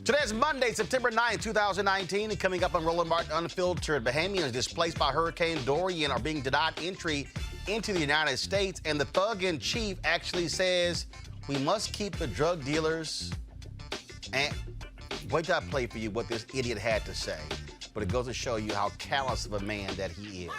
Today's Monday, September 9, 2019, and coming up on Roland Unfiltered, Bahamians displaced by Hurricane Dorian are being denied entry into the United States, and the thug-in-chief actually says we must keep the drug dealers. And wait till I play for you what this idiot had to say, but it goes to show you how callous of a man that he is.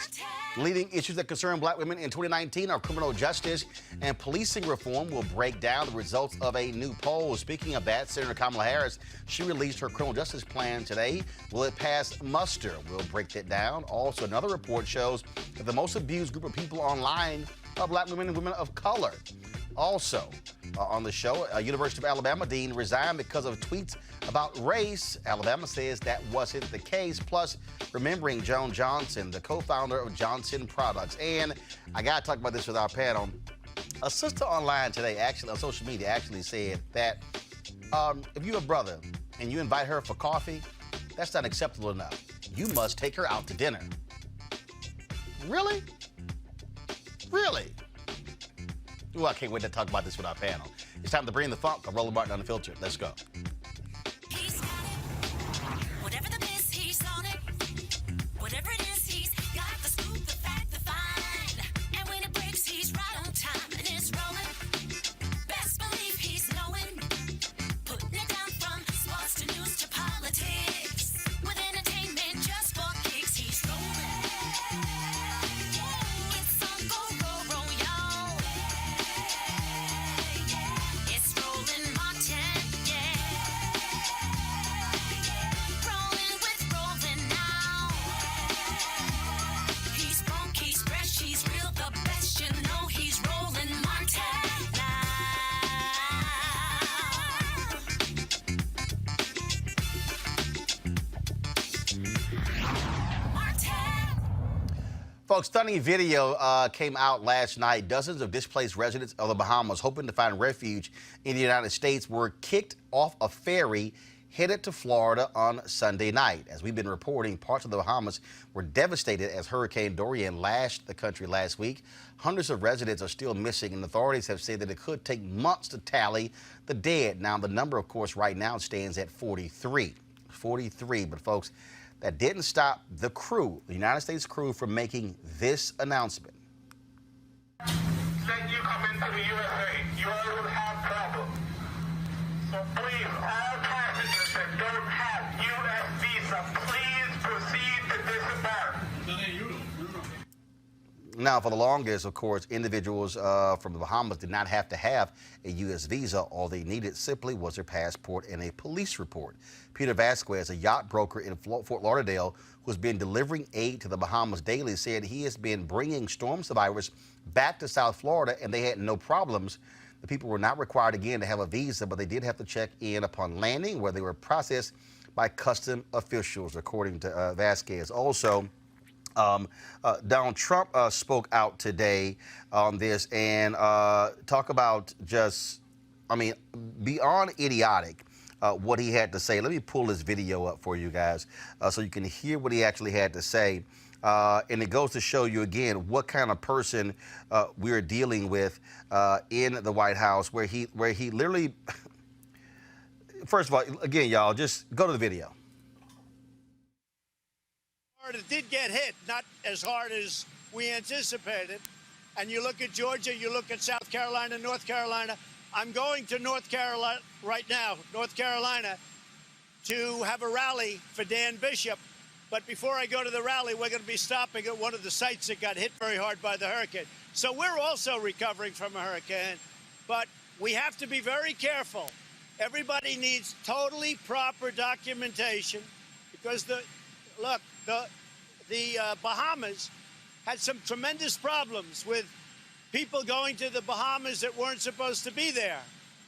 Leading issues that concern black women in 2019 are criminal justice and policing reform. Will break down the results of a new poll. Speaking of that, Senator Kamala Harris, she released her criminal justice plan today. Will it pass muster? We'll break that down. Also, another report shows that the most abused group of people online are black women and women of color. Also, on the show, a University of Alabama dean resigned because of tweets about race. Alabama says that wasn't the case. Plus, remembering Joan Johnson, the co-founder of Johnson Products. And I got to talk about this with our panel. A sister online today, actually on social media, actually said that if you're a brother and you invite her for coffee, that's not acceptable enough. You must take her out to dinner. Really? Really? Ooh, I can't wait to talk about this with our panel. It's time to bring the funk of Roland Martin Unfiltered. Let's go. He's got it. Whatever the biz, he's on it. Whatever it is, he's got the scoop, the fact, the find. And when it breaks, he's right on time and it's rolling. Best believe he's knowing. Putting it down from sports to news to politics. With entertainment just for kicks, he's rolling. It's on go, roll, y'all. It's Roland Martin, yeah. Rolling with Roland now. He's funk, he's fresh, he's real, the best. You know he's Roland Martin now. Martin. Folks, stunning video came out last night. Dozens of displaced residents of the Bahamas hoping to find refuge in the United States were kicked off a ferry headed to Florida on Sunday night. As we've been reporting, parts of the Bahamas were devastated as Hurricane Dorian lashed the country last week. Hundreds of residents are still missing, and authorities have said that it could take months to tally the dead. Now, the number, of course, right now stands at 43. 43, but folks, that didn't stop the crew, the United States crew, from making this announcement. Let you come into the USA, you will have problems. So please, all passengers that don't have U.S. visa, please proceed to disembark. Now, for the longest, of course, individuals from the Bahamas did not have to have a U.S. visa. All they needed simply was their passport and a police report. Peter Vasquez, a yacht broker in Fort Lauderdale, who's been delivering aid to the Bahamas daily, said he has been bringing storm survivors back to South Florida, and they had no problems. The people were not required again to have a visa, but they did have to check in upon landing, where they were processed by custom officials, according to Vasquez. Also, Donald Trump spoke out today on this and talk about just, I mean, beyond idiotic, what he had to say. Let me pull this video up for you guys so you can hear what he actually had to say. And it goes to show you again what kind of person we're dealing with in the White House, where he literally, first of all, again, y'all, just go to the video. It did get hit, not as hard as we anticipated. And you look at Georgia, you look at South Carolina, North Carolina. I'm going to North Carolina right now, North Carolina, to have a rally for Dan Bishop. But before I go to the rally, we're going to be stopping at one of the sites that got hit very hard by the hurricane. So we're also recovering from a hurricane, but we have to be very careful. Everybody needs totally proper documentation because the Bahamas had some tremendous problems with people going to the Bahamas that weren't supposed to be there.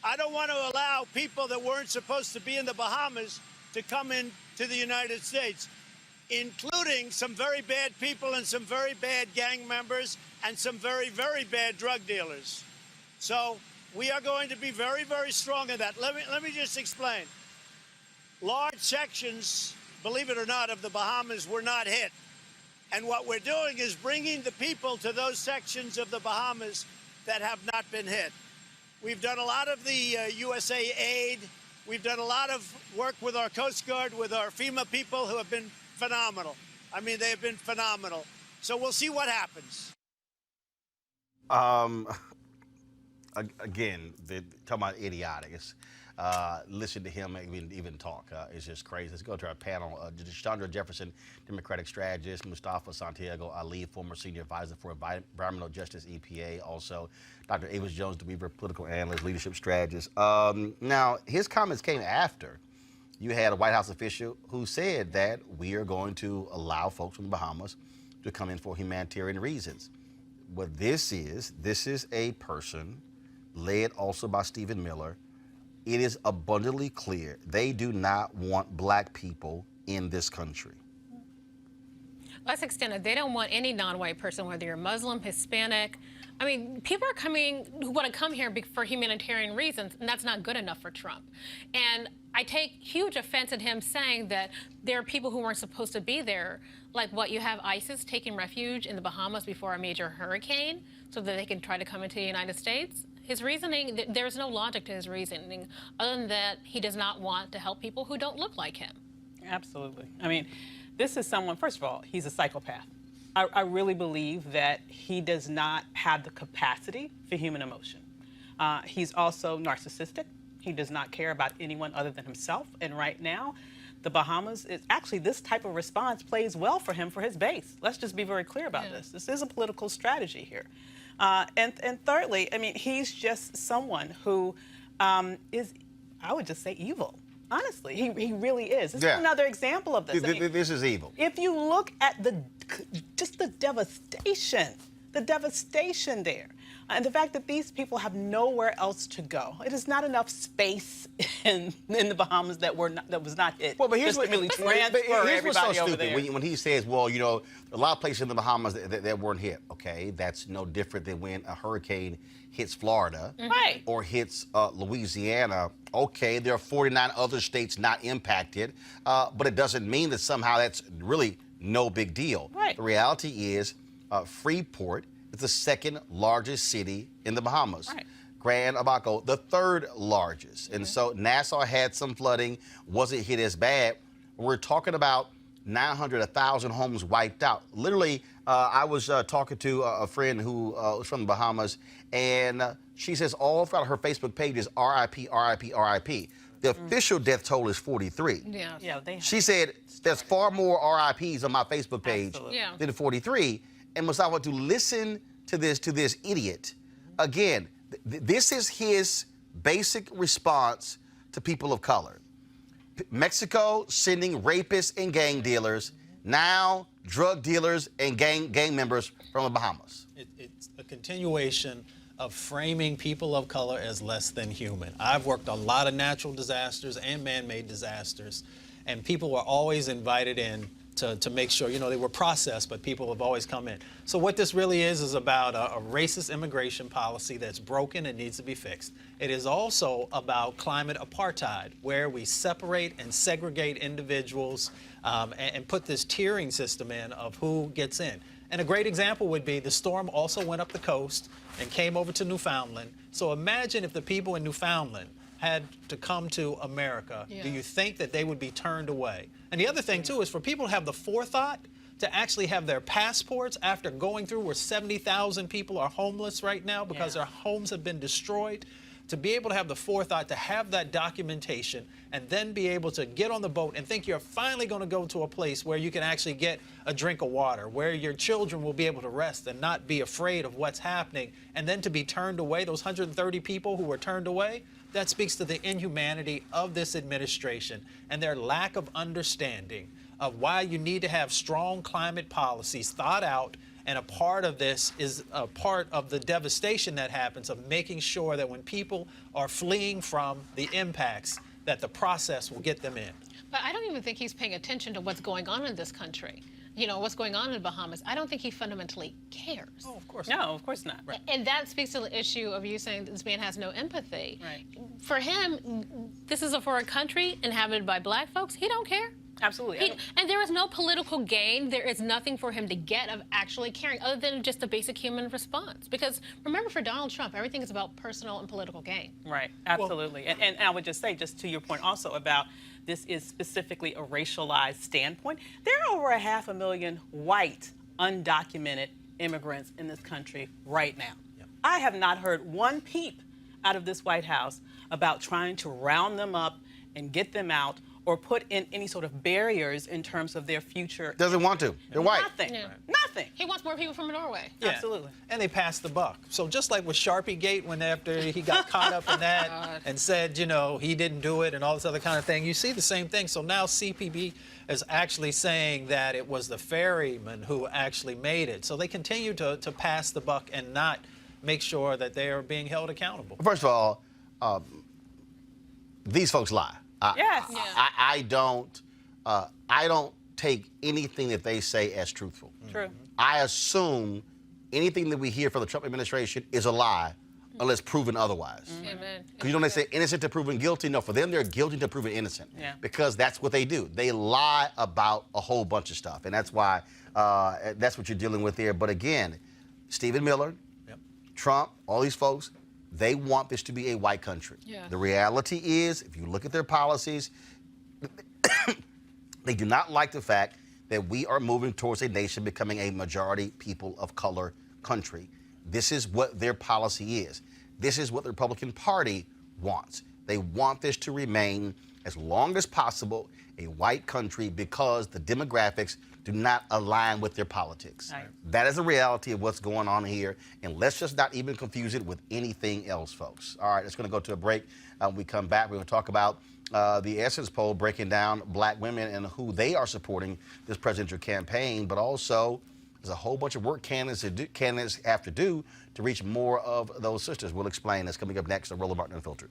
I don't want to allow people that weren't supposed to be in the Bahamas to come into the United States, including some very bad people and some very bad gang members and some very, very bad drug dealers. So we are going to be very, very strong in that. Let me just explain. Large sections, believe it or not, of the Bahamas were not hit. And what we're doing is bringing the people to those sections of the Bahamas that have not been hit. We've done a lot of the USA aid. We've done a lot of work with our Coast Guard, with our FEMA people who have been phenomenal. I mean, they have been phenomenal. So we'll see what happens. Again, talking about idiotic. Listen to him even talk. It's just crazy. Let's go to our panel. Chandra Jefferson, Democratic strategist. Mustafa Santiago Ali, former senior advisor for Environmental Justice, EPA. Also, Dr. Avis Jones, DeWeaver, political analyst, leadership strategist. Now, his comments came after you had a White House official who said that we are going to allow folks from the Bahamas to come in for humanitarian reasons. What this is a person led also by Stephen Miller. It is abundantly clear they do not want black people in this country. Let's extend it. They don't want any non-white person, whether you're Muslim, Hispanic. I mean, people are coming who want to come here for humanitarian reasons, and that's not good enough for Trump. And I take huge offense at him saying that there are people who weren't supposed to be there. Like what, you have ISIS taking refuge in the Bahamas before a major hurricane so that they can try to come into the United States? His reasoning, there's no logic to his reasoning other than that he does not want to help people who don't look like him. Absolutely. I mean, this is someone, first of all, he's a psychopath. I really believe that he does not have the capacity for human emotion. He's also narcissistic. He does not care about anyone other than himself. And right now, the Bahamas, actually this type of response plays well for him for his base. Let's just be very clear about this. This is a political strategy here. And thirdly, I mean, he's just someone who is, I would just say, evil. Honestly, he really is. This is another example of this. This is evil. If you look at just the devastation there, and the fact that these people have nowhere else to go. It is not enough space in the Bahamas that was not hit. Well, but here's what's so stupid. When he says, well, you know, a lot of places in the Bahamas that weren't hit. Okay, that's no different than when a hurricane hits Florida or hits Louisiana. Okay, there are 49 other states not impacted, but it doesn't mean that somehow that's really no big deal. Right. The reality is Freeport is the second largest city in the Bahamas. Right. Grand Abaco, the third largest. And so Nassau had some flooding, wasn't hit as bad. We're talking about 900, 1,000 homes wiped out. Literally, I was talking to a friend who was from the Bahamas, and she says all throughout her Facebook page is RIP, RIP, RIP. The official death toll is 43. She said there's far more RIPs on my Facebook page than 43. And Mustafa, to listen to this idiot, again, this is his basic response to people of color. Mexico sending rapists and gang dealers, now drug dealers and gang members from the Bahamas. It's a continuation of framing people of color as less than human. I've worked a lot of natural disasters and man-made disasters, and people were always invited in to make sure, you know, they were processed, but people have always come in. So what this really is about a racist immigration policy that's broken and needs to be fixed. It is also about climate apartheid, where we separate and segregate individuals and put this tiering system in of who gets in. And a great example would be the storm also went up the coast and came over to Newfoundland. So imagine if the people in Newfoundland had to come to America, do you think that they would be turned away? And the other thing, too, is for people to have the forethought to actually have their passports after going through where 70,000 people are homeless right now because their homes have been destroyed, to be able to have the forethought to have that documentation and then be able to get on the boat and think you're finally going to go to a place where you can actually get a drink of water, where your children will be able to rest and not be afraid of what's happening, and then to be turned away, those 130 people who were turned away, that speaks to the inhumanity of this administration and their lack of understanding of why you need to have strong climate policies thought out. And a part of this is a part of the devastation that happens of making sure that when people are fleeing from the impacts, that the process will get them in. But I don't even think he's paying attention to what's going on in this country. You know, what's going on in the Bahamas. I don't think he fundamentally cares. Oh, of course not. No, of course not. Right. And that speaks to the issue of you saying this man has no empathy. Right. For him, this is for a country inhabited by black folks. He don't care. Absolutely. And there is no political gain. There is nothing for him to get of actually caring other than just a basic human response. Because remember, for Donald Trump, everything is about personal and political gain. Right, absolutely. And I would just say, just to your point also about this is specifically a racialized standpoint, there are over 500,000 white, undocumented immigrants in this country right now. Yep. I have not heard one peep out of this White House about trying to round them up and get them out or put in any sort of barriers in terms of their future. Doesn't want to. They're white. Nothing. Yeah. Nothing. He wants more people from Norway. Yeah. Absolutely. And they passed the buck. So just like with Sharpie Gate, when after he got caught up in that and said, you know, he didn't do it and all this other kind of thing, you see the same thing. So now CPB is actually saying that it was the ferryman who actually made it. So they continue to pass the buck and not make sure that they are being held accountable. First of all, these folks lie. Yes. I don't take anything that they say as truthful. True. I assume anything that we hear from the Trump administration is a lie unless proven otherwise. Amen. Because you know they say innocent to proven guilty. No, for them they're guilty to proven innocent. Yeah. Because that's what they do. They lie about a whole bunch of stuff, and that's why that's what you're dealing with there. But again, Stephen Miller, Trump, all these folks, they want this to be a white country. Yeah. The reality is, if you look at their policies, they do not like the fact that we are moving towards a nation becoming a majority people of color country. This is what their policy is. This is what the Republican Party wants. They want this to remain, as long as possible, a white country because the demographics do not align with their politics. Right. That is the reality of what's going on here, and let's just not even confuse it with anything else, folks. All right, it's going to go to a break. When we come back, we're going to talk about the Essence poll breaking down black women and who they are supporting this presidential campaign, but also there's a whole bunch of work candidates have to do to reach more of those sisters. We'll explain. That's coming up next on Roland Martin Unfiltered.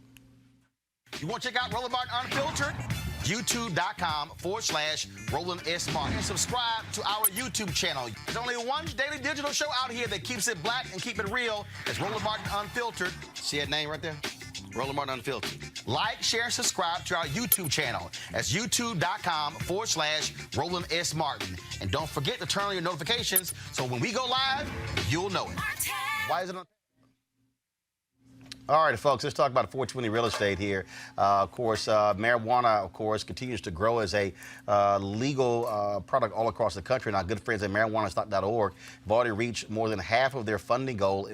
You want to check out Roland Martin Unfiltered? YouTube.com/Roland S. Martin. And subscribe to our YouTube channel. There's only one daily digital show out here that keeps it black and keep it real. It's Roland Martin Unfiltered. See that name right there? Roland Martin Unfiltered. Like, share, and subscribe to our YouTube channel. That's YouTube.com/Roland S. Martin. And don't forget to turn on your notifications so when we go live, you'll know it. Why is it on? All right, folks, let's talk about 420 real estate here. Of course, marijuana, of course, continues to grow as a legal product all across the country. And our good friends at marijuanastock.org have already reached more than half of their funding goal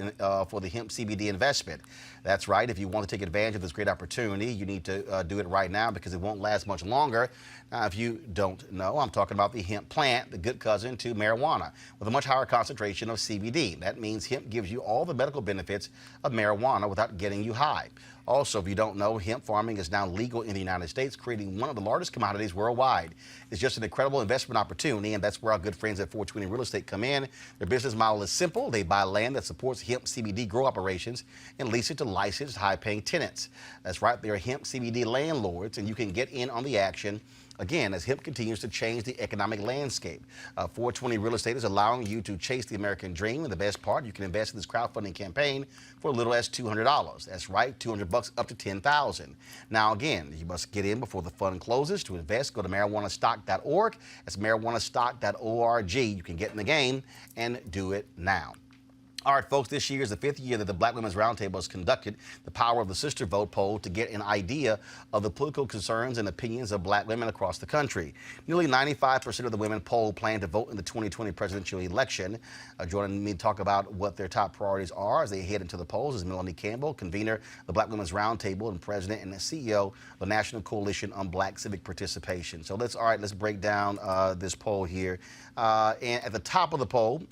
for the hemp CBD investment. That's right. If you want to take advantage of this great opportunity, you need to do it right now because it won't last much longer. Now, if you don't know, I'm talking about the hemp plant, the good cousin to marijuana, with a much higher concentration of CBD. That means hemp gives you all the medical benefits of marijuana without getting you high. Also, if you don't know, hemp farming is now legal in the United States, creating one of the largest commodities worldwide. It's just an incredible investment opportunity, and that's where our good friends at 420 Real Estate come in. Their business model is simple. They buy land that supports hemp CBD grow operations and lease it to licensed, high-paying tenants. That's right, they're hemp CBD landlords, and you can get in on the action. Again, as hemp continues to change the economic landscape, 420 Real Estate is allowing you to chase the American dream. And the best part, you can invest in this crowdfunding campaign for as little as $200. That's right, $200 up to $10,000. Now, again, you must get in before the fund closes. To invest, go to marijuanastock.org. That's marijuanastock.org. You can get in the game and do it now. All right, folks, this year is the 5th year that the Black Women's Roundtable has conducted the Power of the Sister Vote poll to get an idea of the political concerns and opinions of black women across the country. Nearly 95% of the women polled plan to vote in the 2020 presidential election. Joining me to talk about what their top priorities are as they head into the polls is Melanie Campbell, convener of the Black Women's Roundtable and president and the CEO of the National Coalition on Black Civic Participation. So let's break down this poll here. And at the top of the poll,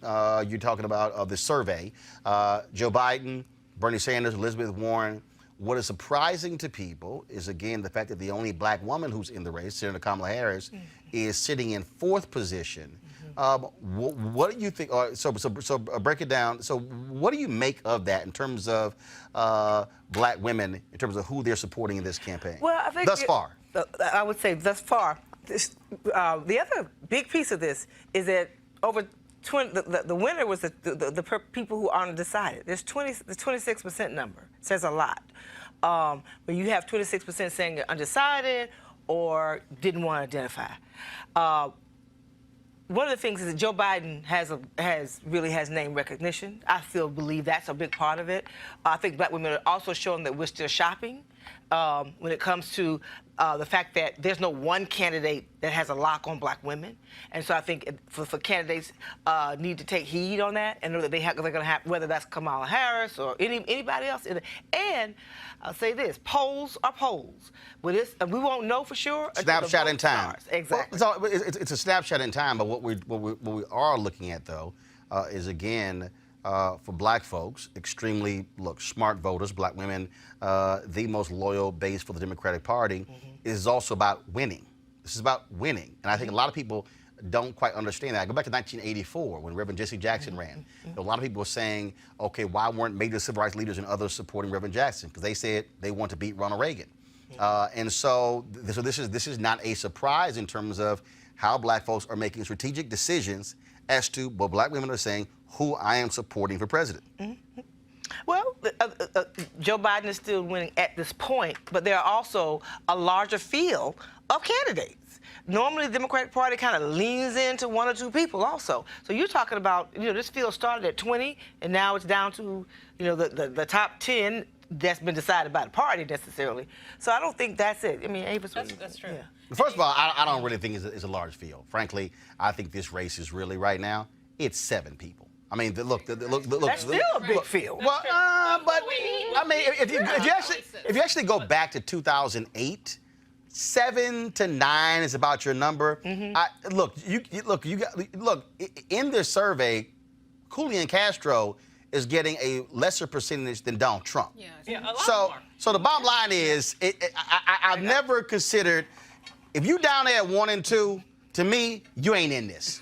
you're talking about the survey. Joe Biden, Bernie Sanders, Elizabeth Warren. What is surprising to people is, again, the fact that the only black woman who's in the race, Senator Kamala Harris, is sitting in 4th position. What do you think? So break it down. So what do you make of that in terms of black women, in terms of who they're supporting in this campaign? Well, I think thus far. I would say thus far. The other big piece of this is that over the winner was the people who are undecided. The 26% number says a lot. When you have 26% saying you're undecided, or didn't want to identify. One of the things is that Joe Biden really has name recognition. I still believe that's a big part of it. I think black women are also showing that we're still shopping when it comes to the fact that there's no one candidate that has a lock on black women. And so I think for candidates need to take heed on that and know that they're going to have, whether that's Kamala Harris or anybody else. And I'll say this, polls are polls. We won't know for sure. Snapshot in time. Exactly. Well, it's a snapshot in time, but what we are looking at, though, is, again, for black folks, extremely, smart voters, black women, the most loyal base for the Democratic Party, is also about winning. This is about winning. And I think a lot of people don't quite understand that. I go back to 1984 when Reverend Jesse Jackson ran. A lot of people were saying, okay, why weren't major civil rights leaders and others supporting Reverend Jackson? Because they said they want to beat Ronald Reagan. And so this is not a surprise in terms of how black folks are making strategic decisions as to what black women are saying, who I am supporting for president. Well, Joe Biden is still winning at this point, but there are also a larger field of candidates. Normally, the Democratic Party kind of leans into one or two people also. So you're talking about, this field started at 20, and now it's down to, the top 10 that's been decided by the party necessarily. So I don't think that's it. I mean, Avis, that's true. Yeah. First of all, I don't really think it's a large field. Frankly, I think this race is really, right now, it's 7 people. I mean, look. That's still a big field. Well, but I mean, if you actually go back to 2008, 7 to 9 is about your number. Look, in this survey, Julian Castro is getting a lesser percentage than Donald Trump. Yeah, a lot more. So the bottom line is, I've never considered, if you down there at 1 and 2, to me, you ain't in this.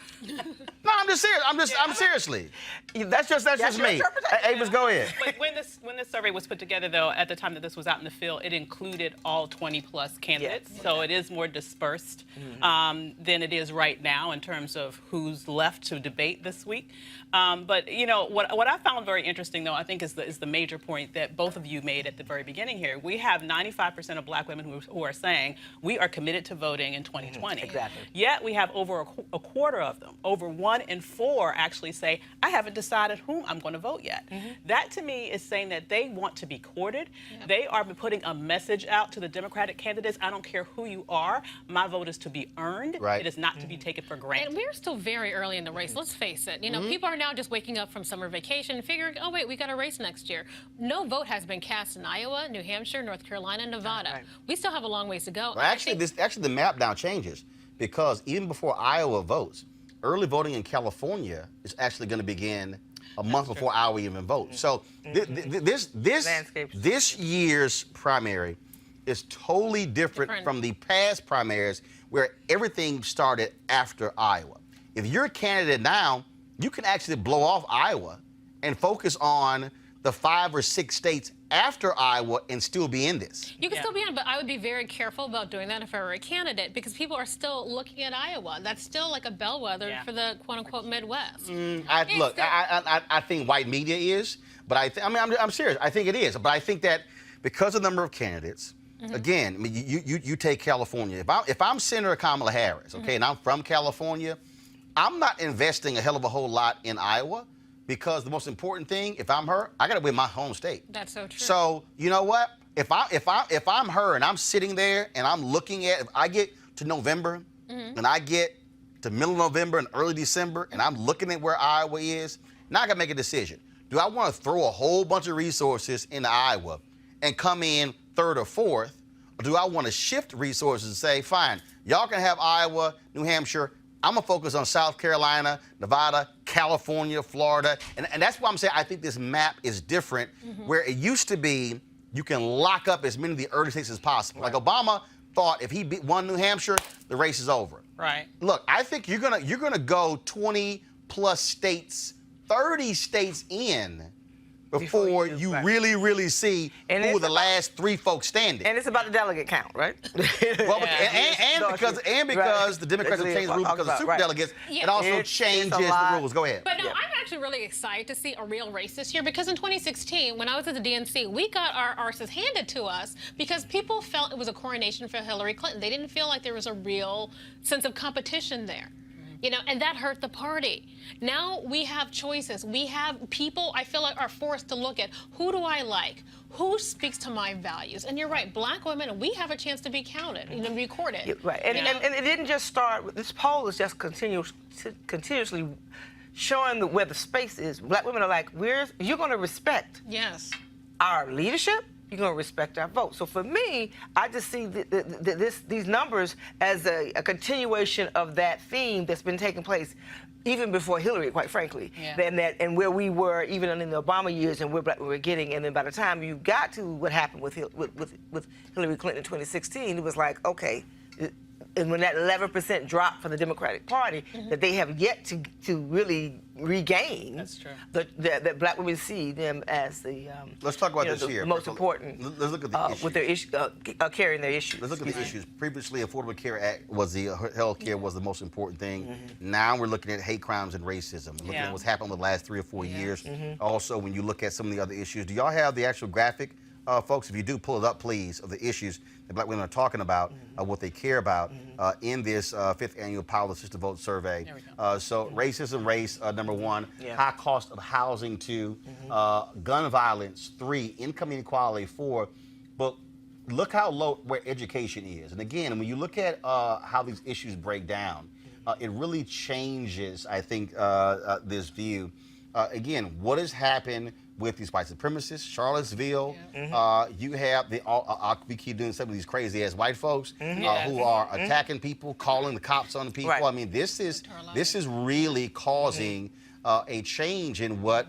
No, I'm just serious. I'm seriously. That's just me. Avis, go ahead. But when this survey was put together, though, at the time that this was out in the field, it included all 20-plus candidates. Yes. So it is more dispersed than it is right now in terms of who's left to debate this week. But what I found very interesting, though, I think is the major point that both of you made at the very beginning here. We have 95% of black women who are saying we are committed to voting in 2020. Exactly. Yet we have over a quarter of them, over 1 in 4, actually say I haven't decided whom I'm going to vote yet. That to me is saying that they want to be courted. Yep. They are putting a message out to the Democratic candidates. I don't care who you are. My vote is to be earned. Right. It is not to be taken for granted. And we're still very early in the race. Let's face it. People are now just waking up from summer vacation, figuring, oh wait, we got a race next year. No vote has been cast in Iowa, New Hampshire, North Carolina, Nevada. Right. We still have a long ways to go. Well, actually, the map now changes because even before Iowa votes, early voting in California is actually going to begin a month before Iowa even votes. So this year's primary is totally different from the past primaries where everything started after Iowa. If you're a candidate now, you can actually blow off Iowa and focus on the 5 or 6 states after Iowa and still be in this. You can still be in, but I would be very careful about doing that if I were a candidate because people are still looking at Iowa. That's still like a bellwether for the quote-unquote Midwest. I think white media is, but I'm serious. I think it is. But I think that because of the number of candidates, again, you take California. If I'm Senator Kamala Harris, okay, and I'm from California, I'm not investing a hell of a whole lot in Iowa. Because the most important thing, if I'm her, I got to win my home state. That's so true. So you know what? If I'm her and I'm sitting there and I'm looking at, if I get to November and I get to middle of November and early December and I'm looking at where Iowa is, now I got to make a decision. Do I want to throw a whole bunch of resources into Iowa and come in 3rd or 4th, or do I want to shift resources and say, fine, y'all can have Iowa, New Hampshire. I'm going to focus on South Carolina, Nevada, California, Florida. And that's why I'm saying I think this map is different, where it used to be you can lock up as many of the early states as possible. Right. Like Obama thought if he won New Hampshire, the race is over. Right. Look, I think you're gonna go 20+ states, 30 states in before you really see who are the last 3 folks standing. And it's about the delegate count, right? Well, because the Democrats have changed the rules because of super delegates, it also changes the rules. Go ahead. But no, I'm actually really excited to see a real race this year because in 2016, when I was at the DNC, we got our arses handed to us because people felt it was a coronation for Hillary Clinton. They didn't feel like there was a real sense of competition there. You know, and that hurt the party. Now we have choices. We have people, I feel like, are forced to look at who do I like? Who speaks to my values? And you're right, black women, we have a chance to be counted, you know, recorded. Yeah, right, and it didn't just start with this poll is just continuously showing where the space is. Black women are like, you're going to respect Yes. our leadership. You're going to respect our vote. So for me, I just see these numbers as a continuation of that theme that's been taking place even before Hillary, quite frankly. Yeah. And where we were even in the Obama years and where we were getting. And then by the time you got to what happened with Hillary Clinton in 2016, it was like, okay. And when that 11% drop for the Democratic Party that they have yet to really regain, That's true. That black women see them as the Let's talk about this here. most important. Let's look at the issues. With their issue, carrying their issues. Let's look at the issues. Previously, Affordable Care Act was the health care was the most important thing. Now we're looking at hate crimes and racism. Looking at what's happened in the last 3 or 4 years. Also, when you look at some of the other issues, do y'all have the actual graphic, folks? If you do, pull it up, please, of the issues that black women are talking about, what they care about in this 5th annual Power Assisted Vote Survey. So racism, race, number 1, high cost of housing, 2, gun violence, 3, income inequality, 4, but look how low where education is. And again, when you look at how these issues break down, it really changes, I think, this view. Again, what has happened with these white supremacists, Charlottesville, you have we keep doing some of these crazy ass white folks who are attacking people, calling the cops on the people. Right. I mean, this is really causing a change in what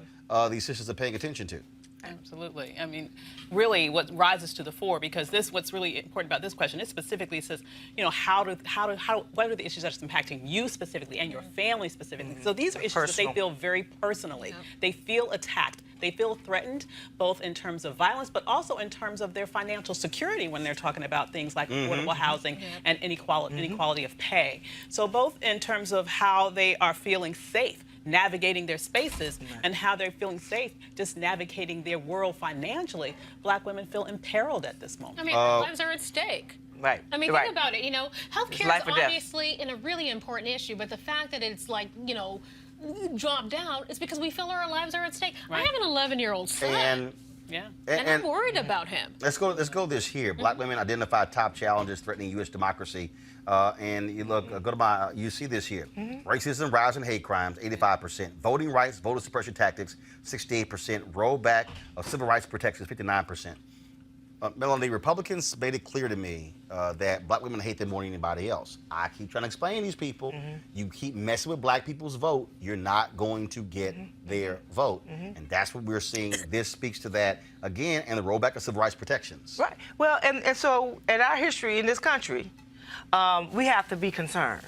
these sisters are paying attention to. Absolutely. I mean, really, what rises to the fore, because what's really important about this question, it specifically says, you know, what are the issues that are impacting you specifically and your family specifically? So these are issues that they feel very personally. They feel attacked. They feel threatened, both in terms of violence, but also in terms of their financial security when they're talking about things like affordable housing and inequality of pay. So both in terms of how they are feeling safe navigating their spaces and how they're feeling safe just navigating their world financially, black women feel imperiled at this moment. I mean, our lives are at stake. Right. I mean, think about it. You know, healthcare life is or death. obviously a really important issue, but the fact that it's like, you know, dropped down is because we feel our lives are at stake. I have an 11-year-old son. And I'm worried about him. Let's go this here. Black women identify top challenges threatening U.S. democracy. And you look, go to you see this here. Racism, rising hate crimes, 85%. Voting rights, voter suppression tactics, 68%. Rollback of civil rights protections, 59%. Melanie, Republicans made it clear to me that black women hate them more than anybody else. I keep trying to explain to these people, you keep messing with black people's vote, you're not going to get their vote. And that's what we're seeing. This speaks to that again, and the rollback of civil rights protections. Right. Well, and so in our history in this country, we have to be concerned.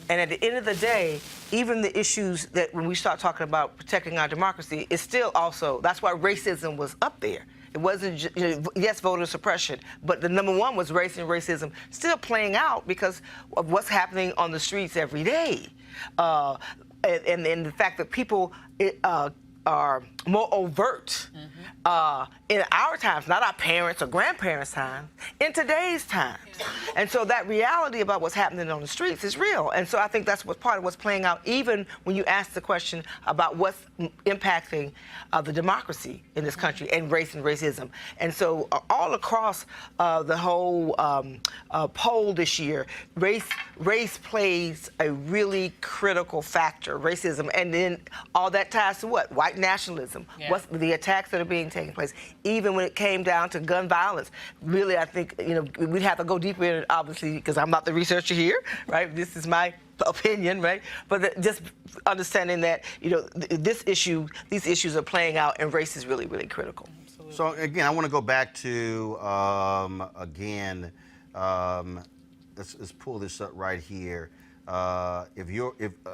And at the end of the day, even the issues that when we start talking about protecting our democracy, it's still also, that's why racism was up there. It wasn't, yes, voter suppression, but the number 1 was race and racism still playing out because of what's happening on the streets every day. And the fact that people are more overt in our times, not our parents or grandparents' time, in today's times. And so that reality about what's happening on the streets is real. And so I think that's part of what's playing out, even when you ask the question about what's impacting the democracy in this country and race and racism. And so all across the whole poll this year, race plays a really critical factor, racism. And then all that ties to what? White nationalism. What's the attacks that are being taken place, even when it came down to gun violence. Really, I think, you know, we'd have to go deeper in it, obviously, because I'm not the researcher here, right? This is my opinion, right? But just understanding that, you know, these issues are playing out, and race is really, really critical. Absolutely. So again, I want to go back to let's pull this up right here. If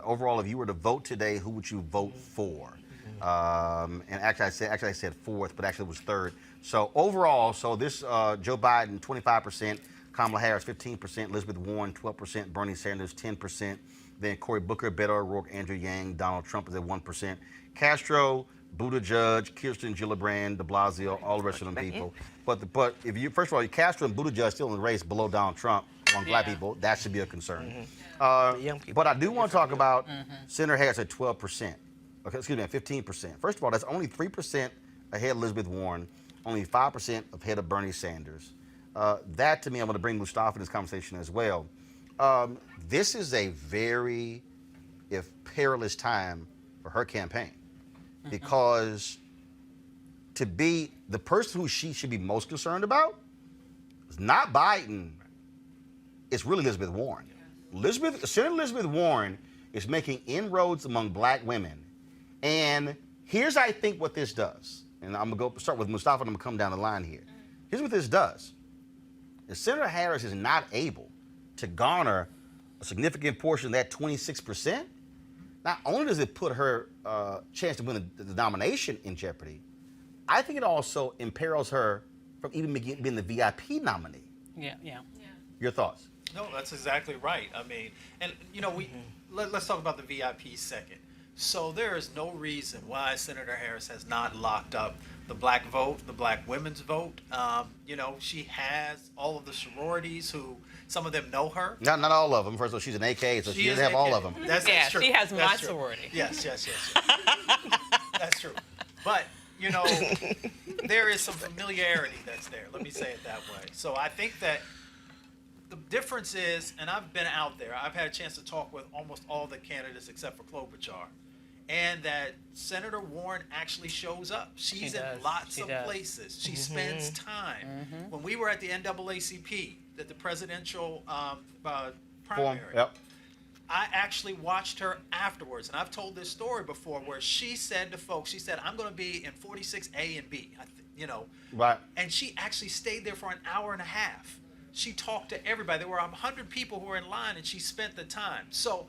overall, if you were to vote today, who would you vote for? And actually I said 4th, but actually it was 3rd. So overall, this Joe Biden 25%, Kamala Harris 15%, Elizabeth Warren 12%, Bernie Sanders 10%, Then Cory Booker, Beto O'Rourke, Andrew Yang, Donald Trump is at 1%. Castro, Buttigieg, Kirsten Gillibrand, de Blasio, all the rest of them people. But if you, first of all, Castro and Buttigieg still in the race below Donald Trump among black people, that should be a concern. But I do want to talk about Senator Harris at 12%. Okay, excuse me, at 15%. First of all, that's only 3% ahead of Elizabeth Warren, only 5% ahead of Bernie Sanders. That, to me, I'm going to bring Mustafa in this conversation as well. This is a very, if perilous time for her campaign, because to be the person who she should be most concerned about is not Biden, it's really Elizabeth Warren. Senator Elizabeth Warren is making inroads among black women. And here's, I think, what this does. And I'm going to start with Mustafa, and I'm going to come down the line here. Here's what this does. If Senator Harris is not able to garner a significant portion of that 26%, not only does it put her chance to win the nomination in jeopardy, I think it also imperils her from even being the VIP nominee. Yeah. Your thoughts? No, that's exactly right. I mean, and you know, let's talk about the VIP second. So there is no reason why Senator Harris has not locked up the black vote, the black women's vote. You know, she has all of the sororities who, some of them know her. Not all of them. First of all, she's an AK, so she doesn't have all of them. That's true. She has my true. sorority. Yes. That's true. But, you know, there is some familiarity that's there. Let me say it that way. So I think that the difference is, and I've been out there, I've had a chance to talk with almost all the candidates except for Klobuchar, and that Senator Warren actually shows up. She's in lots of places. She spends time. When we were at the NAACP, at the presidential primary, I actually watched her afterwards. And I've told this story before where she said to folks, she said, I'm going to be in 46A and B, you know. Right. And she actually stayed there for an hour and a half. She talked to everybody. There were 100 people who were in line, and she spent the time. So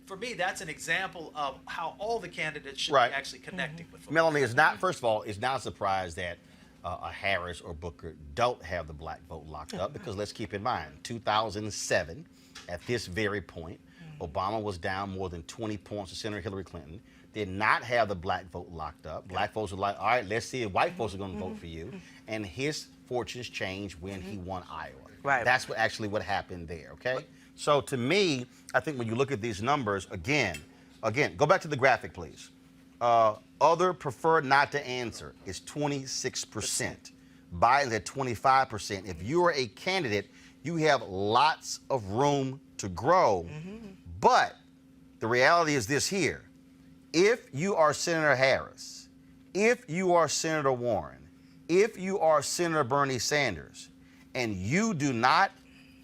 for me, that's an example of how all the candidates should be actually connecting with folks. Melanie, it's not, first of all, it's not a surprise that a Harris or Booker don't have the black vote locked up, because let's keep in mind, 2007, at this very point, Obama was down more than 20 points to Senator Hillary Clinton, did not have the black vote locked up. Black folks were like, all right, let's see if white folks are going to vote for you. And his fortunes changed when he won Iowa. Right. That's actually what happened there, okay? So to me, I think when you look at these numbers, again, go back to the graphic, please. Other prefer not to answer is 26%. Biden's at 25%. If you are a candidate, you have lots of room to grow. But the reality is this here. If you are Senator Harris, if you are Senator Warren, if you are Senator Bernie Sanders, and you do not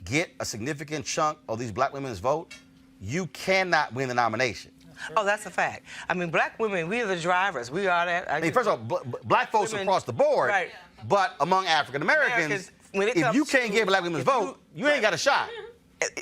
get a significant chunk of these black women's vote, you cannot win the nomination. Oh, that's a fact. I mean, black women, we are the drivers. We are that. I mean, first of all, black folks women, across the board, right. But among African Americans, if you can't get black women's vote, you ain't got a shot.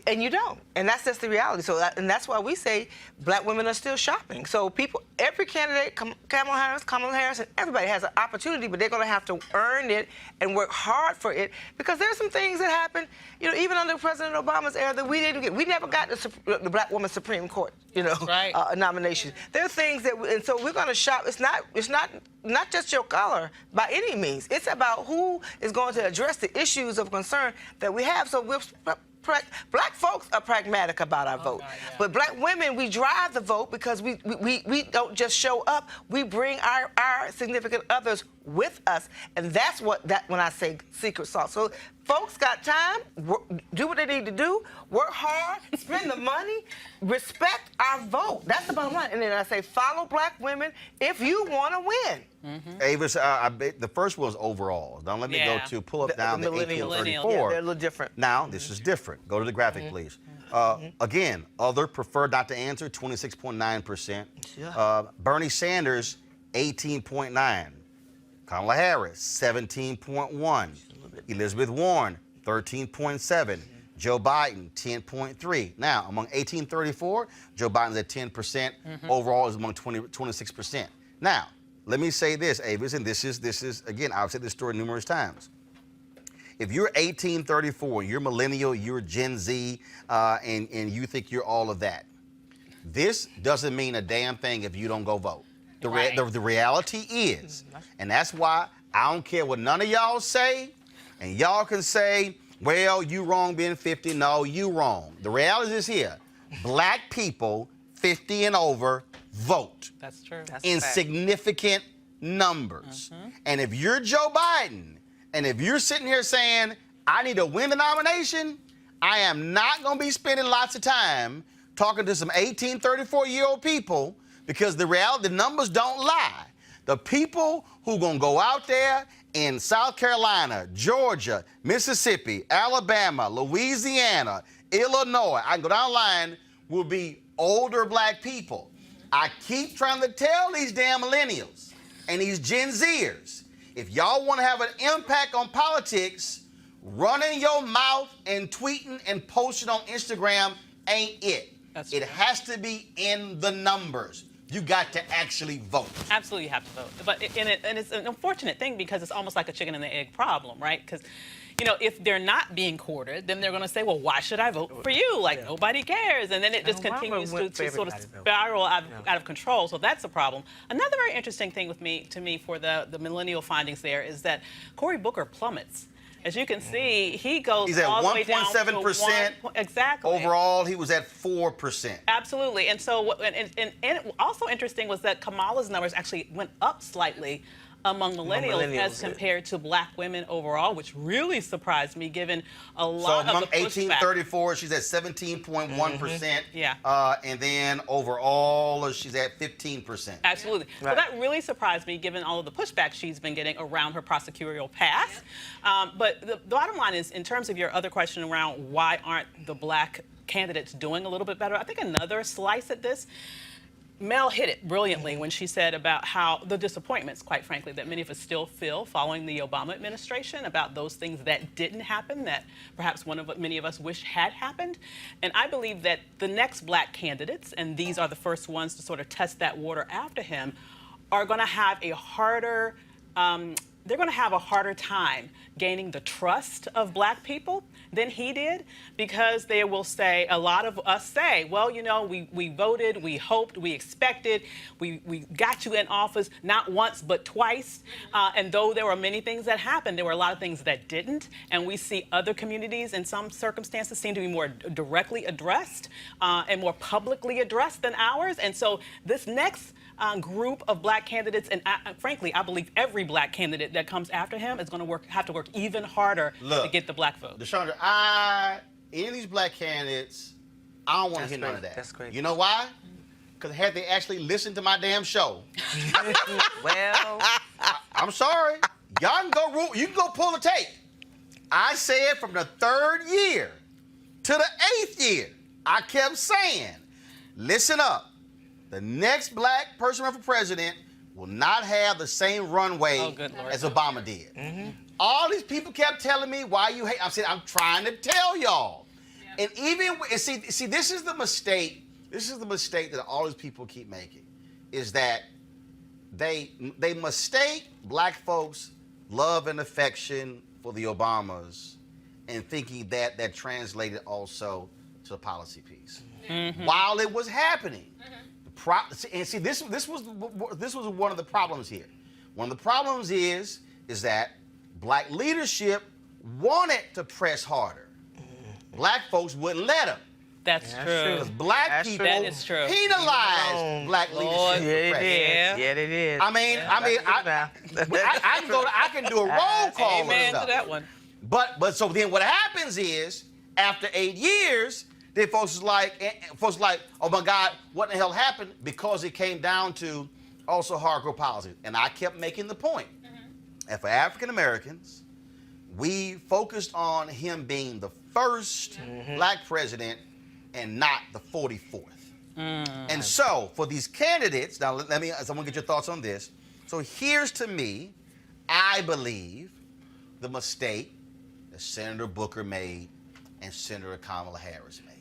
And you don't. And that's just the reality. So and that's why we say black women are still shopping. So people, every candidate, Kamala Harris, and everybody has an opportunity, but they're going to have to earn it and work hard for it, because there's some things that happen, you know, even under President Obama's era that we didn't get. We never got the black woman Supreme Court, you know, nomination. There are things that, and so we're going to shop. It's not just your color by any means. It's about who is going to address the issues of concern that we have. So we're black folks are pragmatic about our vote. But black women, we drive the vote because we don't just show up. We bring our significant others with us. And that's when I say secret sauce. So folks got time, do what they need to do, work hard, spend the money, respect our vote. That's the bottom line. And then I say follow black women if you want to win. Avis, I bet the first one was overall. Now let me go to pull up down the 1834. Yeah, they're a little different. Now, this is different. Go to the graphic, please. Again, other prefer not to answer, 26.9%. Bernie Sanders, 18.9%. Kamala Harris, 17.1%. Elizabeth Warren, 13.7%. Joe Biden, 10.3%. Now, among 1834, Joe Biden's at 10%. Overall is among 26%. Now, let me say this, Avis, and this is again, I've said this story numerous times. If you're 1834, you're millennial, you're Gen Z, and you think you're all of that, this doesn't mean a damn thing if you don't go vote. The reality is, and that's why I don't care what none of y'all say, and y'all can say, well, you wrong being 50. No, you wrong. The reality is here. Black people 50 and over vote. That's true. In significant numbers. And if you're Joe Biden, and if you're sitting here saying, I need to win the nomination, I am not going to be spending lots of time talking to some 18, 34-year-old people, because the numbers don't lie. The people who going to go out there in South Carolina, Georgia, Mississippi, Alabama, Louisiana, Illinois, I can go down the line, will be older black people. I keep trying to tell these damn millennials and these Gen Zers, if y'all want to have an impact on politics, running your mouth and tweeting and posting on Instagram ain't it. It has to be in the numbers. You got to actually vote. Absolutely, you have to vote. But and it's an unfortunate thing, because it's almost like a chicken and the egg problem, right? Because, you know, if they're not being courted, then they're going to say, well, why should I vote for you? Like, nobody cares. And then it just continues to sort of spiral out of control. So that's a problem. Another very interesting thing to me for the millennial findings there is that Cory Booker plummets. As you can see, he goes He's at all the way down to 1.7%. Exactly. Overall, he was at 4%. Absolutely. And so, and also interesting was that Kamala's numbers actually went up slightly among millennials as compared to black women overall, which really surprised me, given a lot of the pushback. 1834, she's at 17.1%. Yeah. And then overall, she's at 15%. Absolutely. Right. So that really surprised me, given all of the pushback she's been getting around her prosecutorial path. But the bottom line is, in terms of your other question around why aren't the black candidates doing a little bit better, I think another slice at this, Mel hit it brilliantly when she said about how the disappointments, quite frankly, that many of us still feel following the Obama administration about those things that didn't happen, that perhaps many of us wish had happened. And I believe that the next black candidates, and these are the first ones to sort of test that water after him, are going to have a harder they're going to have a harder time gaining the trust of black people than he did, because they will say, a lot of us say, well, you know, we voted, we hoped, we expected, we got you in office not once but twice. And though there were many things that happened, there were a lot of things that didn't. And we see other communities in some circumstances seem to be more directly addressed and more publicly addressed than ours. And so this next group of black candidates, and frankly, I believe every black candidate that comes after him is going to have to work even harder to get the black vote. Deshandra, any of these black candidates, I don't want to hear none of that. That's great. You know why? Because had they actually listened to my damn show, well, I'm sorry, y'all you can go pull the tape. I said from the 3rd year to the 8th year, I kept saying, listen up. The next black person running for president will not have the same runway as Obama did. All these people kept telling me, why you hate? I said, I'm trying to tell y'all. Yeah. And see, this is the mistake. This is the mistake that all these people keep making, is that they mistake black folks' love and affection for the Obamas, and thinking that translated also to the policy piece. While it was happening. And see, this was one of the problems here. One of the problems is that black leadership wanted to press harder. Black folks wouldn't let them. That's true. Because black people penalized black leadership for pressing. Yeah, they did. I can do a roll call on stuff. To that one. But so then what happens is, after 8 years, then folks is like, oh my God, what the hell happened? Because it came down to also hardcore policies. And I kept making the point. And for African Americans, we focused on him being the first black president and not the 44th. And so for these candidates, now let me, I want to get your thoughts on this. So here's, to me, I believe, the mistake that Senator Booker made and Senator Kamala Harris made.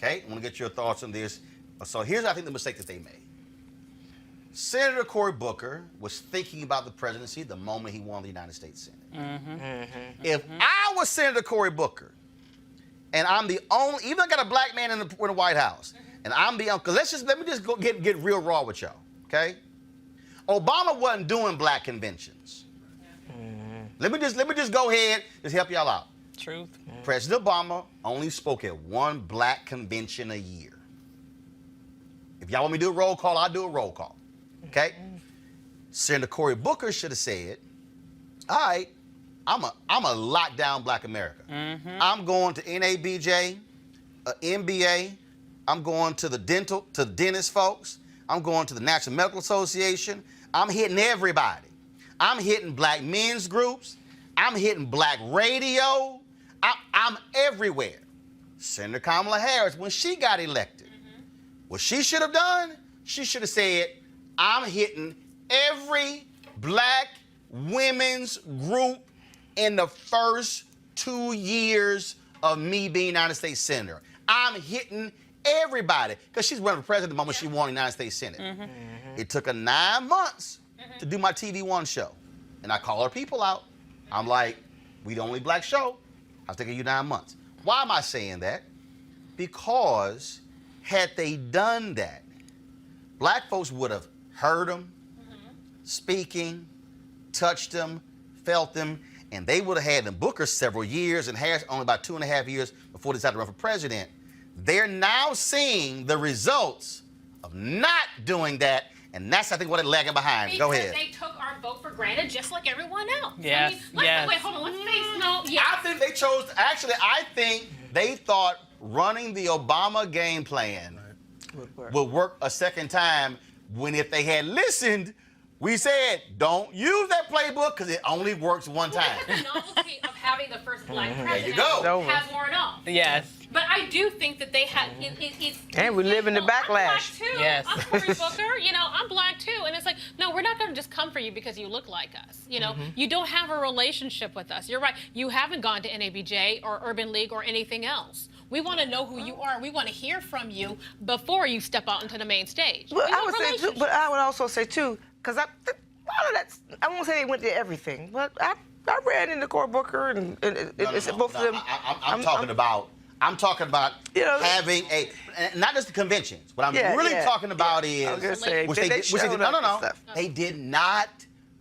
Okay, I want to get your thoughts on this. So here's, I think, the mistake that they made. Senator Cory Booker was thinking about the presidency the moment he won the United States Senate. If I was Senator Cory Booker, and I'm the only, even though I got a black man in the White House, and I'm the uncle. Let me just go get real raw with y'all, okay? Obama wasn't doing black conventions. Let me just go ahead, just help y'all out. Truth. President Obama only spoke at one black convention a year. If y'all want me to do a roll call, I'll do a roll call. Okay? Senator Cory Booker should have said, all right, I'm a lock down black America. I'm going to NABJ, MBA, I'm going to the dentist folks, I'm going to the National Medical Association, I'm hitting everybody. I'm hitting black men's groups, I'm hitting black radio, I'm everywhere. Senator Kamala Harris, when she got elected, what she should have done, she should have said, I'm hitting every black women's group in the first 2 years of me being United States Senator. I'm hitting everybody. Because she's running for president the moment she won the United States Senate. It took her 9 months to do my TV One show. And I call her people out. I'm like, we the only black show. I was taking you 9 months. Why am I saying that? Because had they done that, black folks would have heard them, speaking, touched them, felt them, and they would have had them Booker several years and Harris only about 2.5 years before they decided to run for president. They're now seeing the results of not doing that, and that's, I think, what they're lagging behind. Go ahead. Because they took our vote for granted just like everyone else. Yes, Wait, hold on, let's face no. Yes. I think they chose, I think they thought running the Obama game plan would work a second time, when if they had listened, we said, don't use that playbook because it only works one time. Because the novelty of having the first black There president you go. has worn off. Yes. But I do think that they had. And we live in the I'm black backlash. too. Yes. I'm Cory Booker. I'm black too. And it's like, no, we're not going to just come for you because you look like us. You don't have a relationship with us. You're right. You haven't gone to NABJ or Urban League or anything else. We want to know who you are. We want to hear from you before you step out into the main stage. Well, We I want would say, too, relationships. but I would also say too, because a lot of that, I won't say they went to everything, but I ran into Cory Booker and both of them. I'm talking about having a, not just the conventions. What I'm really talking about is, I was gonna say, which they did, showed up and stuff. they did not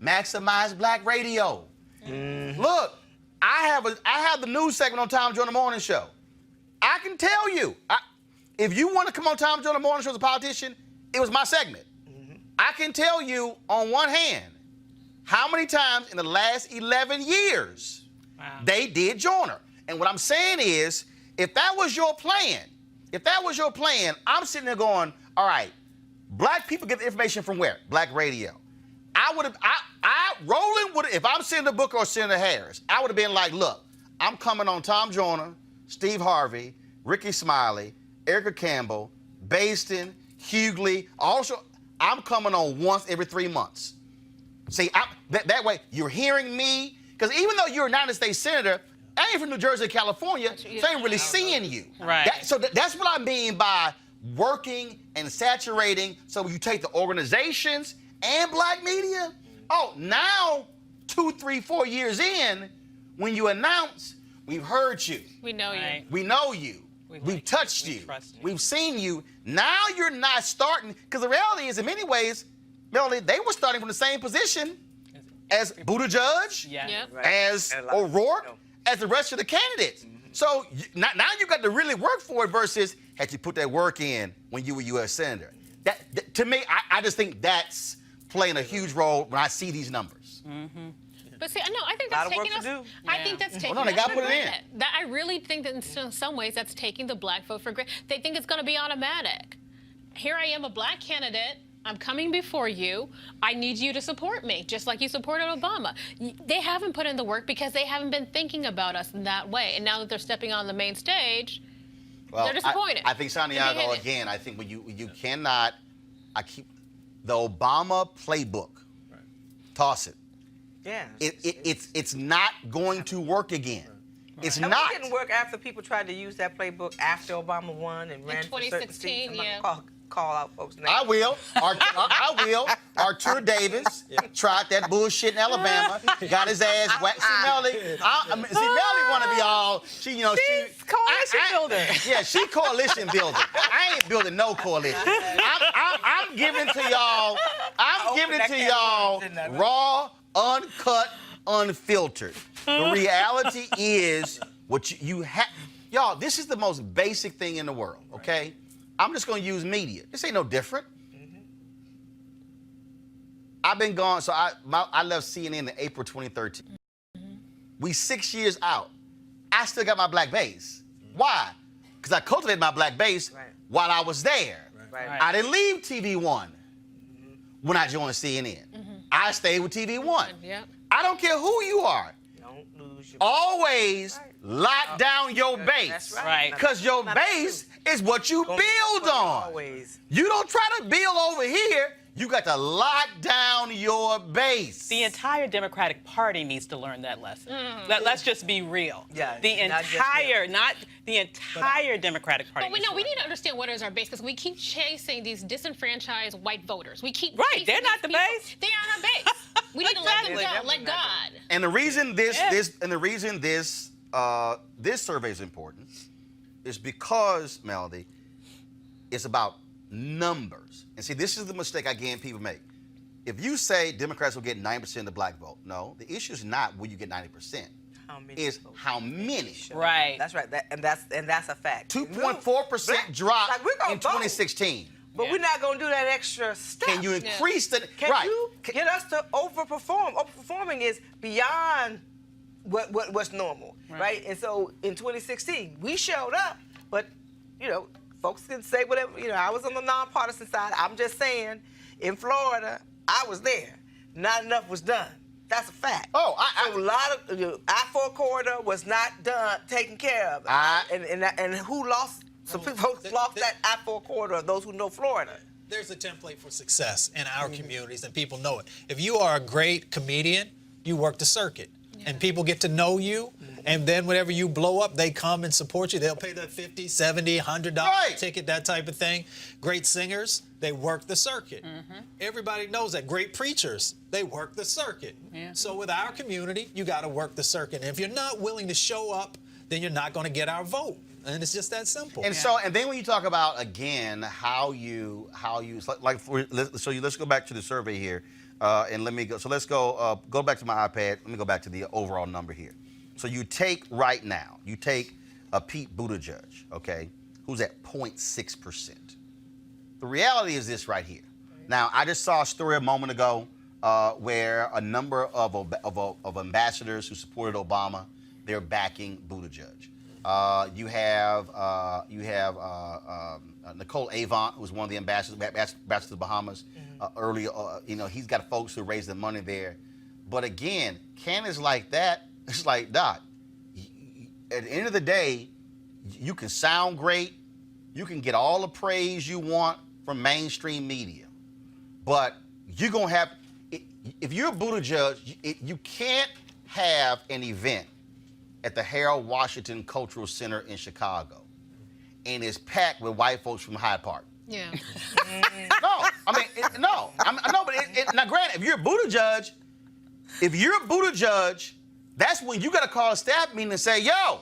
maximize black radio. Look, I have the news segment on Tom Joyner Morning Show. I can tell you, if you want to come on Tom Joyner Morning Show as a politician, it was my segment. I can tell you on one hand how many times in the last 11 years they did Joyner. And what I'm saying is, if that was your plan, I'm sitting there going, all right, black people get the information from where? Black radio. Roland would, if I'm Senator Booker or Senator Harris, I would have been like, look, I'm coming on Tom Joyner, Steve Harvey, Ricky Smiley, Erica Campbell, Baston, Hughley. Also, I'm coming on once every 3 months. See, that way you're hearing me, because even though you're a United States Senator, I ain't from New Jersey or California, so I ain't really seeing you. Right. That's what I mean by working and saturating. So you take the organizations and black media. Oh, now 2, 3, 4 years in, when you announce, we've heard you. We know you. Right. We know you. We've touched you. trust you. We've seen you. Now you're not starting, because the reality is, in many ways, Melanie, they were starting from the same position as Buttigieg, Yeah. Yep. as O'Rourke, as the rest of the candidates. So now you got to really work for it versus had you put that work in when you were U.S. Senator. That to me, I just think that's playing a huge role when I see these numbers. But see, no, I think Lot that's of work taking to us. do. I think that's taking. Well, no, they gotta us put for it in. granted. That I really think that in some ways that's taking the black vote for granted. They think it's going to be automatic. Here I am, a black candidate. I'm coming before you. I need you to support me, just like you supported Obama. They haven't put in the work because they haven't been thinking about us in that way. And now that they're stepping on the main stage, they're disappointed. I think Santiago, again, I think when you cannot, the Obama playbook, toss it. Yeah. It's not going to work again. It's And not. It didn't work after people tried to use that playbook after Obama won and ran for certain 2016, seats. yeah. call out folks' names. I will. I will. Artur Davis tried that bullshit in Alabama. Got his ass whacked. See, Melody, Melody want to be all. She's coalition builder. Yeah, she coalition builder. I ain't building no coalition. I'm giving to y'all. I'm giving it to y'all raw, uncut, unfiltered. The reality is what you have. Y'all, this is the most basic thing in the world, okay? I'm just going to use media. This ain't no different. I've been gone, so I left CNN in April 2013. We 6 years out. I still got my black base. Why? Because I cultivated my black base while I was there. Right. I didn't leave TV One when I joined CNN. I stayed with TV One. Yep. I don't care who you are. Don't lose your Always lock down your base. That's right. Because your base is what you build on. Always. You don't try to build over here. You got to lock down your base. The entire Democratic Party needs to learn that lesson. Let's just be real. Yeah, The not just entire, not the entire Democratic Party. But we know we need to understand what is our base because we keep chasing these disenfranchised white voters. We keep Right, chasing they're not these the people. base. They aren't our base. We need to let them Exactly. go. Let God. And the reason this survey is important is because, Melody, it's about numbers. And see, this is the mistake I guarantee people make. If you say Democrats will get 90% of the black vote, no, the issue is not will you get 90%. How many Is votes? how many. Right. That's right. And that's a fact. 2.4% drop Like, we're gonna in vote. 2016. But we're not going to do that extra step. Can you increase the Can you get us to overperform? Overperforming is beyond what's normal, right? And so in 2016, we showed up, but, you know, folks can say whatever. You know, I was on the nonpartisan side. I'm just saying, in Florida, I was there. Not enough was done. That's a fact. Oh, so a lot of I-4 corridor was not done, taken care of. And who lost? Some folks lost that I-4 corridor. Those who know Florida. There's a template for success in our communities, and people know it. If you are a great comedian, you work the circuit, and people get to know you, and then whenever you blow up, they come and support you. They'll pay that $50, $70, $100 ticket, that type of thing. Great singers, they work the circuit. Everybody knows that. Great preachers, they work the circuit. So with our community, you got to work the circuit. And if you're not willing to show up, then you're not going to get our vote. And it's just that simple. And so, and then when you talk about again how you let's go back to the survey here, and let me go. So let's go back to my iPad. Let me go back to the overall number here. So you take right now, you take a Pete Buttigieg, okay, who's at 0.6%. The reality is this right here. Now, I just saw a story a moment ago where a number of ambassadors who supported Obama, they're backing Buttigieg. You have Nicole Avant, who's one of the ambassadors to the Bahamas. Earlier, he's got folks who raise the money there. But again, candidates like that, it's like, Doc, at the end of the day, you can sound great, you can get all the praise you want from mainstream media, but you're gonna have, if you're a Buttigieg, you can't have an event at the Harold Washington Cultural Center in Chicago, and it's packed with white folks from Hyde Park. Yeah. No, but now granted, if you're a Buttigieg, that's when you got to call a staff meeting and say, yo,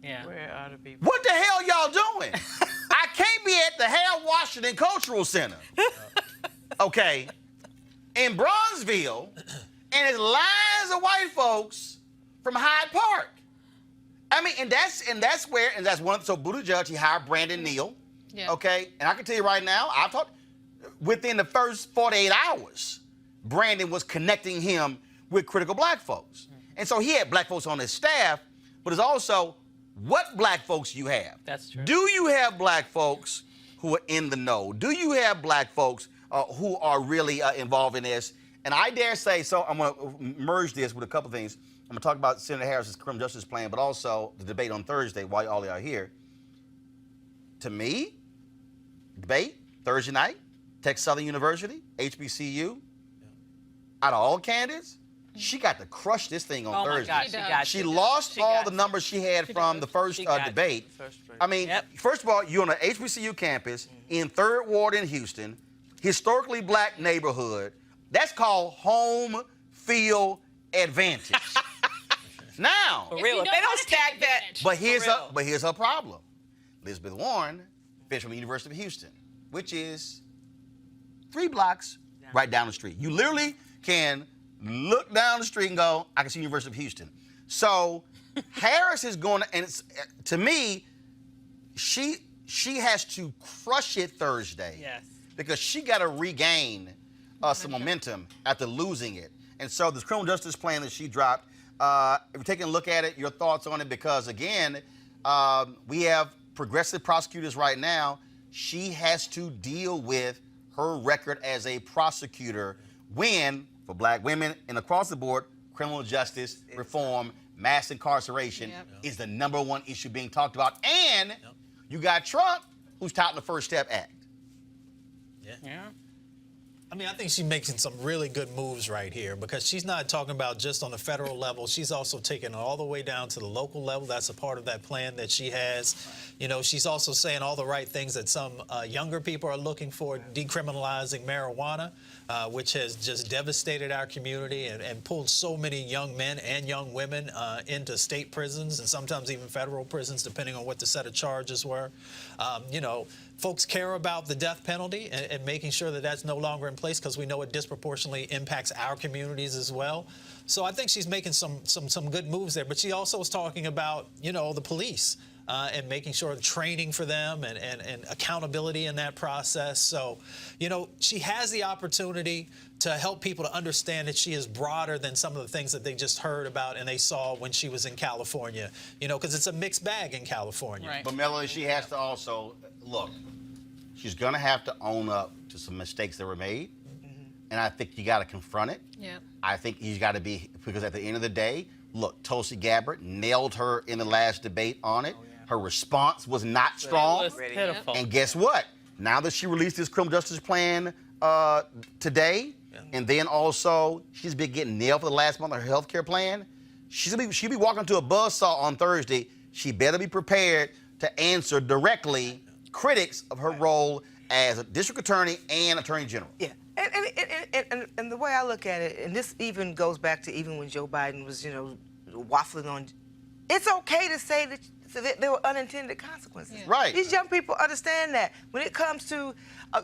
Where are the people? what the hell y'all doing? I can't be at the Harold Washington Cultural Center, okay, in Bronzeville, and it's lines of white folks from Hyde Park. I mean, and that's one. So Buttigieg, he hired Brandon Neal, okay, and I can tell you right now, I've talked within the first 48 hours, Brandon was connecting him with critical black folks, and so he had black folks on his staff, but it's also what black folks you have. That's true. Do you have black folks who are in the know? Do you have black folks who are really involved in this? And I dare say, so I'm going to merge this with a couple things. I'm going to talk about Senator Harris's criminal justice plan, but also the debate on Thursday while all y'all are here. To me, debate, Thursday night, Texas Southern University, HBCU, out of all candidates, she got to crush this thing on Oh my Thursday. God, she got She to. lost She all got the to. numbers she had from the first She got to. debate. I mean, Yep. first of all, you're on an HBCU campus in 3rd Ward in Houston, historically black neighborhood. That's called home field advantage. Now, For real. you If know they how don't to take stack that. advantage. but here's her problem. Elizabeth Warren finished from the University of Houston, which is 3 blocks right down the street. You literally can look down the street and go, I can see University of Houston. So Harris is going to, and it's, to me, she has to crush it Thursday. Yes. Because she got to regain some momentum after losing it. And so this criminal justice plan that she dropped, if you're taking a look at it, your thoughts on it, because again, we have progressive prosecutors right now. She has to deal with her record as a prosecutor when, for black women and across the board, criminal justice reform, mass incarceration is the #1 issue being talked about. And you got Trump, who's touting the First Step Act. Yeah. I mean, I think she's making some really good moves right here, because she's not talking about just on the federal level. She's also taking it all the way down to the local level. That's a part of that plan that she has. You know, she's also saying all the right things that some younger people are looking for, decriminalizing marijuana, which has just devastated our community and pulled so many young men and young women into state prisons and sometimes even federal prisons, depending on what the set of charges were. You know, folks care about the death penalty and making sure that that's no longer in place, because we know it disproportionately impacts our communities as well. So I think she's making some good moves there. But she also was talking about, you know, the police and making sure training for them and accountability in that process. So, you know, she has the opportunity to help people to understand that she is broader than some of the things that they just heard about and they saw when she was in California, you know, because it's a mixed bag in California. Right. But Melanie, she has to also, look, she's going to have to own up to some mistakes that were made. And I think you got to confront it. Yeah. I think you got to be, because at the end of the day, look, Tulsi Gabbard nailed her in the last debate on it. Her response was not strong. It was pitiful. And guess what? Now that she released this criminal justice plan today, and then also she's been getting nailed for the last month on her health care plan, she'll be walking to a buzzsaw on Thursday. She better be prepared to answer directly critics of her role as a district attorney and attorney general. Yeah, and the way I look at it, and this even goes back to even when Joe Biden was, you know, waffling on, it's okay to say that there were unintended consequences. Yeah. Right. These young people understand that. When it comes to,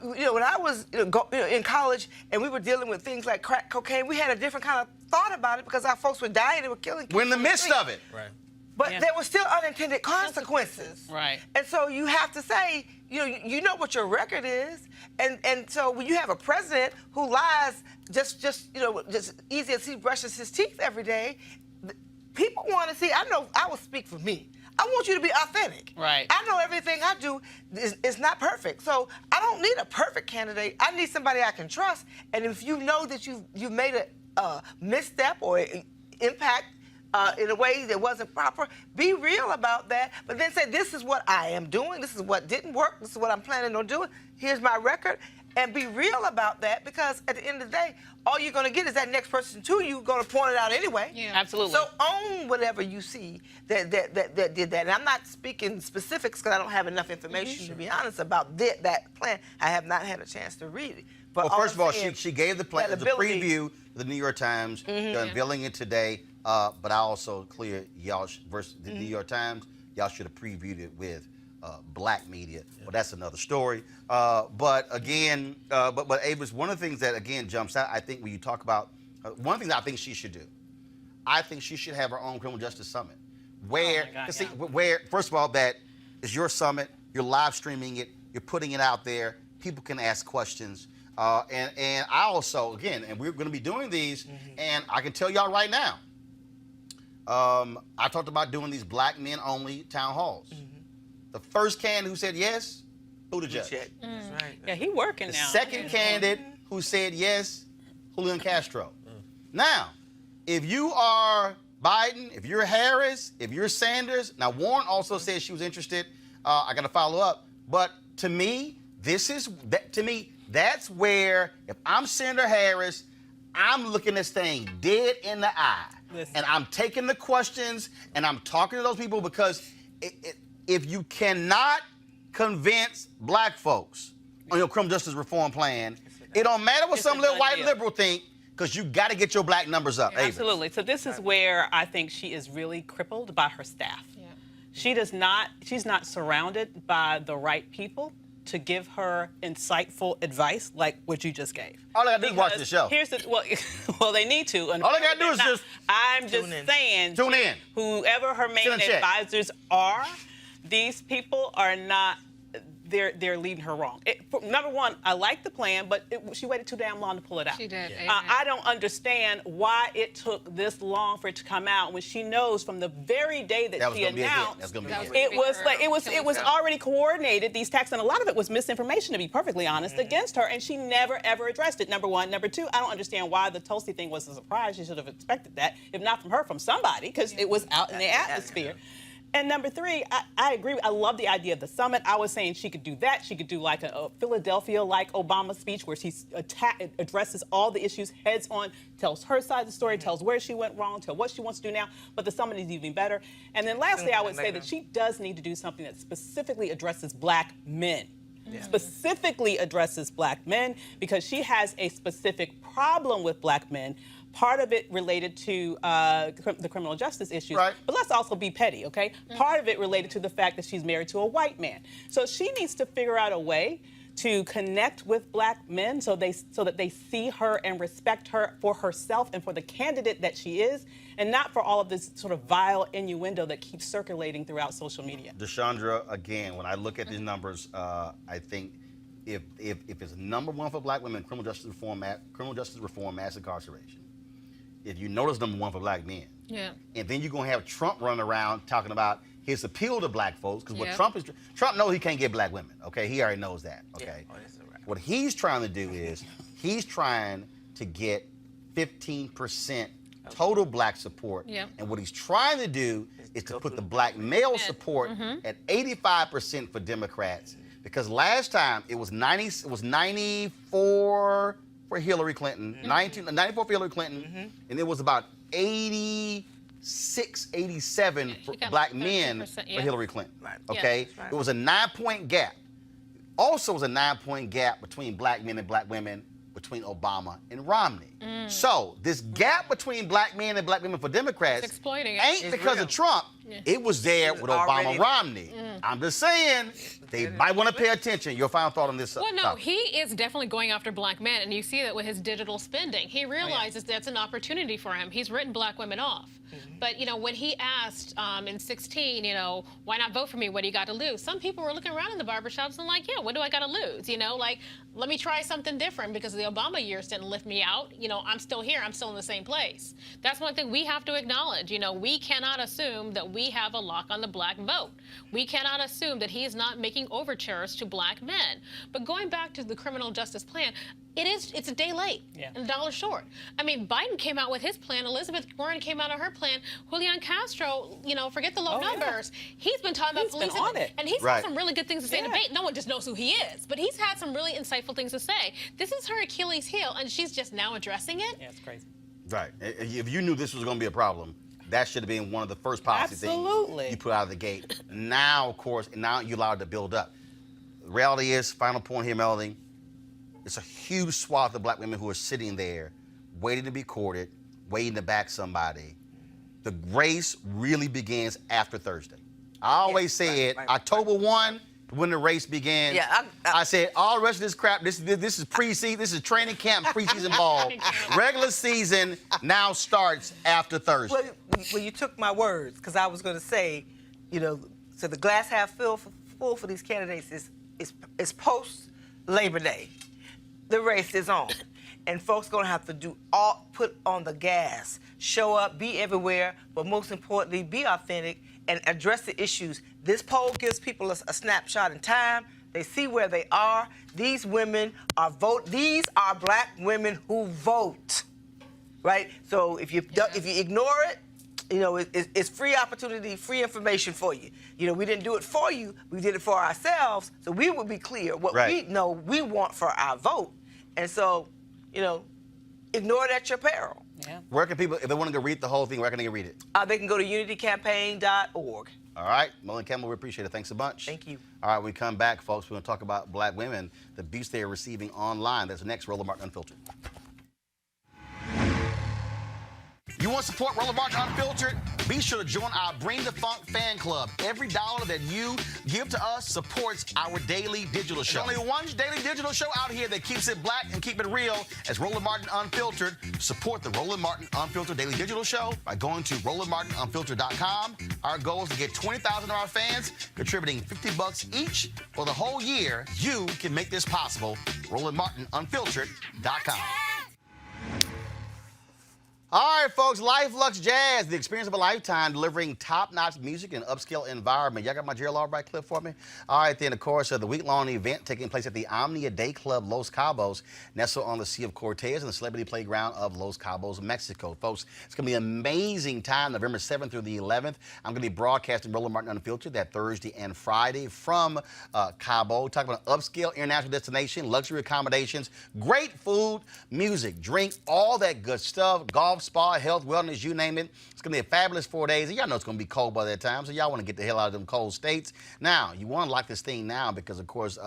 you know, when I was in college and we were dealing with things like crack cocaine, we had a different kind of thought about it because our folks were dying, they were killing people. We're in the midst of it. Right. But there were still unintended consequences. Right. And so you have to say, you know what your record is. And so when you have a president who lies just easy as he brushes his teeth every day, people want to see, I know, I will speak for me. I want you to be authentic. Right. I know everything I do is not perfect. So I don't need a perfect candidate. I need somebody I can trust. And if you know that you've made a misstep or impact in a way that wasn't proper, be real about that, but then say, this is what I am doing, this is what didn't work, this is what I'm planning on doing, here's my record, and be real about that, because at the end of the day, all you're going to get is that next person to you going to point it out anyway. Yeah. Absolutely. So own whatever you see that did that. And I'm not speaking specifics because I don't have enough information, to be honest, about that plan. I have not had a chance to read it. But Well, first of all, saying, she gave the plan, that the ability- preview to the New York Times, they're unveiling it today. But I also clear y'all versus the New York Times, y'all should have previewed it with black media. Well, that's another story. But again, but Avis, one of the things that again jumps out, I think when you talk about one thing that I think she should do, I think she should have her own criminal justice summit, where, Oh my God, see, where first of all, that is your summit, you're live streaming it, you're putting it out there, people can ask questions. And I also, again, and we're going to be doing these, and I can tell y'all right now, I talked about doing these black men only town halls. The first candidate who said yes, Buttigieg. That's right. Yeah, he working The now. second candidate who said yes, Julian Castro. Now, if you are Biden, if you're Harris, if you're Sanders, now Warren also said she was interested. I got to follow up. But to me, that's where, if I'm Senator Harris, I'm looking this thing dead in the eye. Listen. And I'm taking the questions and I'm talking to those people because if you cannot convince black folks on your criminal justice reform plan, it don't matter what It's some a little done white deal. liberal think, because you got to get your black numbers up. Avis. Absolutely. So this is where I think she is really crippled by her staff. Yeah. She's not surrounded by the right people to give her insightful advice like what you just gave. All I got to do is watch the show. Here's the, well, they need to. All they gotta do is just I'm just tune in. saying. Tune in. Whoever her main Send a check. advisors are, these people are not. They're leading her wrong. Number one, I like the plan, but she waited too damn long to pull it out. She did. I don't understand why it took this long for it to come out when she knows from the very day that That was she gonna be a hit. announced That's gonna be a hit. it was like it was already coordinated, these attacks, and a lot of it was misinformation, to be perfectly honest, against her, and she never ever addressed it. Number one. Number two, I don't understand why the Tulsi thing was a surprise. She should have expected that, if not from her, from somebody, because it was out in the atmosphere. And number three, I agree. I love the idea of the summit. I was saying she could do that. She could do like a Philadelphia-like Obama speech where she addresses all the issues heads on, tells her side of the story, tells where she went wrong, tells what she wants to do now. But the summit is even better. And then lastly, I would say that she does need to do something that specifically addresses black men. Specifically addresses black men, because she has a specific problem with black men. Part of it related to the criminal justice issues, Right. but let's also be petty, okay? Part of it related to the fact that she's married to a white man. So she needs to figure out a way to connect with black men so that they see her and respect her for herself and for the candidate that she is, and not for all of this sort of vile innuendo that keeps circulating throughout social media. Deshandra, again, when I look at these numbers, I think if it's number one for black women, criminal justice reform, mass incarceration. If you notice number one for black men, Yeah. and then you're gonna have Trump running around talking about his appeal to black folks, because what Yeah. Trump knows he can't get black women. Okay, he already knows that. Okay, Oh, that's all right. what he's trying to do is he's trying to get 15% total black support, Yeah. and what he's trying to do is to put the black male support at 85% for Democrats, because last time it was 94 for Hillary Clinton, 94 for Hillary Clinton, and it was about 86, 87 for she got black like men 13%, for yeah. Hillary Clinton. Right. Okay, that's right. it was a 9-point gap. Also, was a 9-point gap between black men and black women between Obama and Romney. So this gap between black men and black women for Democrats It's exploiting it. ain't It's because real. of Trump. It was there with Obama already and there. Romney. I'm just saying they might want to pay attention. Your final thought on this? Well, no, topic. he is definitely going after black men, and you see that with his digital spending. He realizes that's an opportunity for him. He's written black women off. But, you know, when he asked in 16, you know, why not vote for me? What do you got to lose? Some people were looking around in the barbershops and like, yeah, what do I got to lose? You know, like, let me try something different, because the Obama years didn't lift me out. You know, I'm still here. I'm still in the same place. That's one thing we have to acknowledge. You know, we cannot assume that we have a lock on the black vote. We cannot assume that he is not making overtures to black men. But going back to the criminal justice plan, it's a day late and a dollar short. I mean, Biden came out with his plan. Elizabeth Warren came out of her plan. Julian Castro, you know, forget the low numbers. He's been talking about He's been policing, on it. and he's Right. had some really good things to say in debate. No one just knows who he is, but he's had some really insightful things to say. This is her Achilles heel, and she's just now addressing it. Yeah, it's crazy. Right. If you knew this was going to be a problem, that should have been one of the first policy Absolutely. things you put out of the gate. Now, of course, now you're allowed to build up. The reality is, final point here, Melody, it's a huge swath of black women who are sitting there waiting to be courted, waiting to back somebody. The race really begins after Thursday. I always said October 1, when the race began. Yeah, I said all the rest of this crap, this is preseason, this is training camp, preseason ball. Regular season now starts after Thursday. Well, you took my words, because I was going to say, you know, so the glass half full for these candidates is post Labor Day. The race is on, and folks going to have to put on the gas, show up, be everywhere, but most importantly, be authentic and address the issues. This poll gives people a snapshot in time. They see where they are. These women are These are black women who vote, right? So if you ignore it, you know, it's free opportunity, free information for you. You know, we didn't do it for you. We did it for ourselves. So we would be clear what we know we want for our vote. And so, you know, ignore it at your peril. Yeah. Where can people, if they want to go read the whole thing, where can they read it? They can go to unitycampaign.org. All right, Roland Campbell, we appreciate it. Thanks a bunch. Thank you. All right, when we come back, folks, we're going to talk about black women, the abuse they are receiving online. That's next, Roland Martin Unfiltered. You want to support Roland Martin Unfiltered? Be sure to join our Bring the Funk fan club. Every dollar that you give to us supports our daily digital show. There's only one daily digital show out here that keeps it black and keep it real as Roland Martin Unfiltered. Support the Roland Martin Unfiltered daily digital show by going to RolandMartinUnfiltered.com. Our goal is to get 20,000 of our fans contributing $50 each for the whole year. You can make this possible. RolandMartinUnfiltered.com. All right, folks, Life Lux Jazz, the experience of a lifetime, delivering top-notch music in an upscale environment. Y'all got my Gerald Albright clip for me? All right, then, of course, the week-long event taking place at the Omnia Day Club Los Cabos, nestled on the Sea of Cortez and the celebrity playground of Los Cabos, Mexico. Folks, it's going to be an amazing time, November 7th through the 11th. I'm going to be broadcasting Roland Martin Unfiltered that Thursday and Friday from Cabo. Talking about an upscale international destination, luxury accommodations, great food, music, drink, all that good stuff, golf, spa, health, wellness, you name it. It's going to be a fabulous 4 days. And y'all know it's going to be cold by that time, so y'all want to get the hell out of them cold states. Now, you want to lock this thing now because, of course,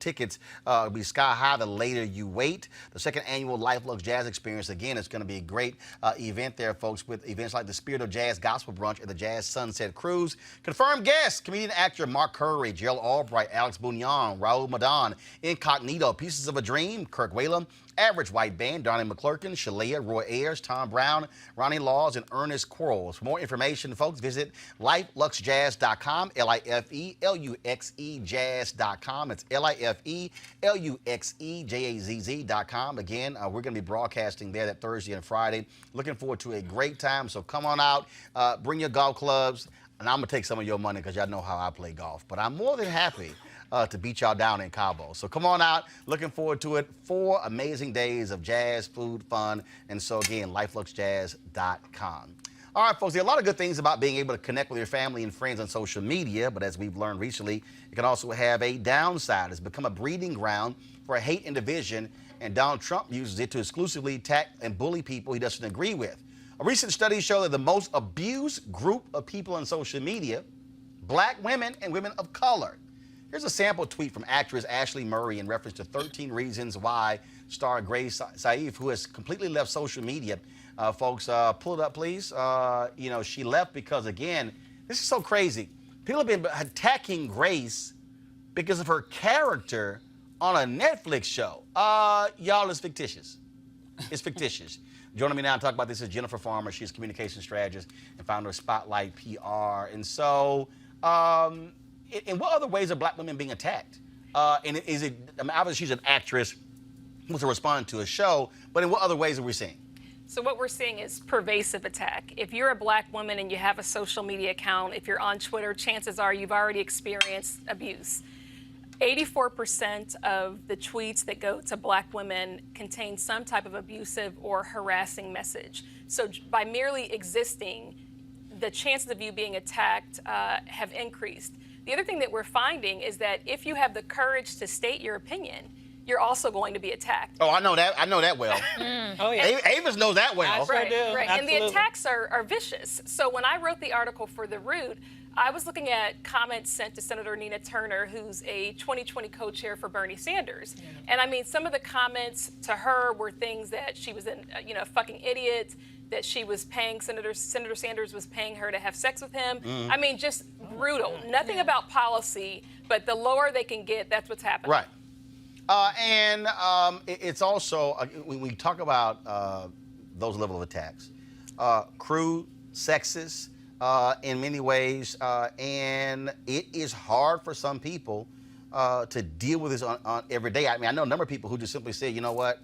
tickets will be sky high the later you wait. The second annual Life Lux Jazz Experience, again, it's going to be a great event there, folks, with events like the Spirit of Jazz Gospel Brunch and the Jazz Sunset Cruise. Confirmed guests, comedian actor Mark Curry, Gerald Albright, Alex Bouillon, Raul Madan, Incognito, Pieces of a Dream, Kirk Whalum, Average White Band, Donnie McClurkin, Shalea, Roy Ayers, Tom Brown, Ronnie Laws, and Ernest Quarles. For more information, folks, visit lifeluxjazz.com, L-I-F-E-L-U-X-E jazz.com. It's L-I-F-E-L-U-X-E-J-A-Z-Z.com. Again, we're going to be broadcasting there that Thursday and Friday. Looking forward to a great time, so come on out, bring your golf clubs, and I'm going to take some of your money because y'all know how I play golf. But I'm more than happy to beat y'all down in Cabo. So come on out. Looking forward to it. 4 amazing days of jazz, food, fun. And so again, lifeluxjazz.com. All right, folks, there are a lot of good things about being able to connect with your family and friends on social media, but as we've learned recently, it can also have a downside. It's become a breeding ground for hate and division, and Donald Trump uses it to exclusively attack and bully people he doesn't agree with. A recent study showed that the most abused group of people on social media, black women and women of color. Here's a sample tweet from actress Ashley Murray in reference to 13 Reasons Why star Grace Saif, who has completely left social media. Folks, pull it up, please. You know, she left because, again, this is so crazy. People have been attacking Grace because of her character on a Netflix show. Y'all, it's fictitious. It's fictitious. Joining me now to talk about this is Jennifer Farmer. She's a communication strategist and founder of Spotlight PR. And so, in what other ways are black women being attacked? And is it, I mean, obviously she's an actress who's responding to a show, but in what other ways are we seeing? So what we're seeing is pervasive attack. If you're a black woman and you have a social media account, if you're on Twitter, chances are you've already experienced abuse. 84% of the tweets that go to black women contain some type of abusive or harassing message. So by merely existing, the chances of you being attacked have increased. The other thing that we're finding is that if you have the courage to state your opinion, you're also going to be attacked. Oh, I know that. I know that well. Oh, yeah. Avis knows that well. Sure do. Right. And the Absolutely. attacks are vicious. So when I wrote the article for The Root, I was looking at comments sent to Senator Nina Turner, who's a 2020 co-chair for Bernie Sanders. Yeah. And I mean, some of the comments to her were things that she was a fucking idiot, that she was paying Senator Sanders was paying her to have sex with him. I mean, just brutal. Nothing about policy, but the lower they can get, that's what's happening. Right. And it's also, when we talk about those level of attacks, crude, sexist in many ways, and it is hard for some people to deal with this on every day. I mean, I know a number of people who just simply say, you know what,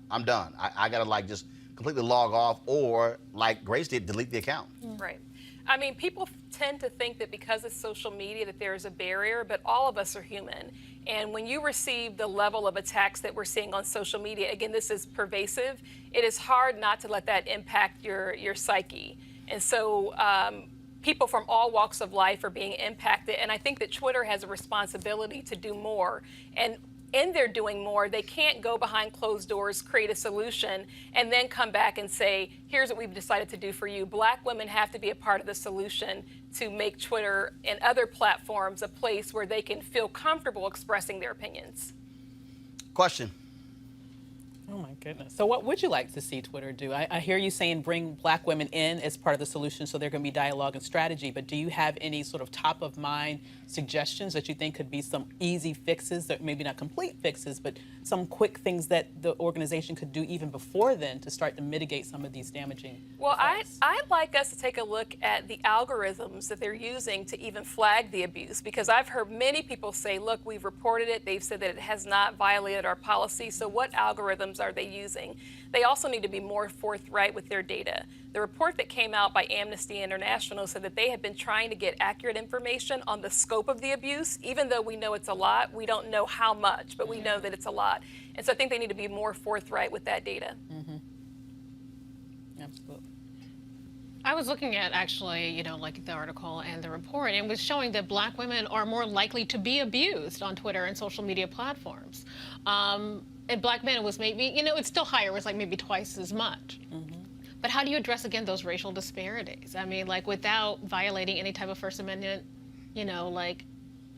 I'm done. I got to just completely log off, or like Grace did, delete the account. Right. I mean, people tend to think that because it's social media that there is a barrier, but all of us are human. And when you receive the level of attacks that we're seeing on social media, again, this is pervasive, it is hard not to let that impact your psyche. And so people from all walks of life are being impacted. And I think that Twitter has a responsibility to do more. And and they're doing more. They can't go behind closed doors, create a solution, and then come back and say, here's what we've decided to do for you. Black women have to be a part of the solution to make Twitter and other platforms a place where they can feel comfortable expressing their opinions. Question. Oh my goodness. So what would you like to see Twitter do? I hear you saying bring Black women in as part of the solution so there can be dialogue and strategy, but do you have any sort of top of mind suggestions that you think could be some easy fixes, that maybe not complete fixes, but some quick things that the organization could do even before then to start to mitigate some of these damaging Well, effects? I'd like us to take a look at the algorithms that they're using to even flag the abuse, because I've heard many people say, look, we've reported it. They've said that it has not violated our policy. So what algorithms are they using? They also need to be more forthright with their data. The report that came out by Amnesty International said that they have been trying to get accurate information on the scope of the abuse. Even though we know it's a lot, we don't know how much, but we know that it's a lot. And so I think they need to be more forthright with that data. Absolutely. I was looking at actually, like the article and the report, and it was showing that Black women are more likely to be abused on Twitter and social media platforms. And Black men, it was maybe, it's still higher. It was like maybe twice as much. But how do you address, again, those racial disparities? I mean, like without violating any type of First Amendment,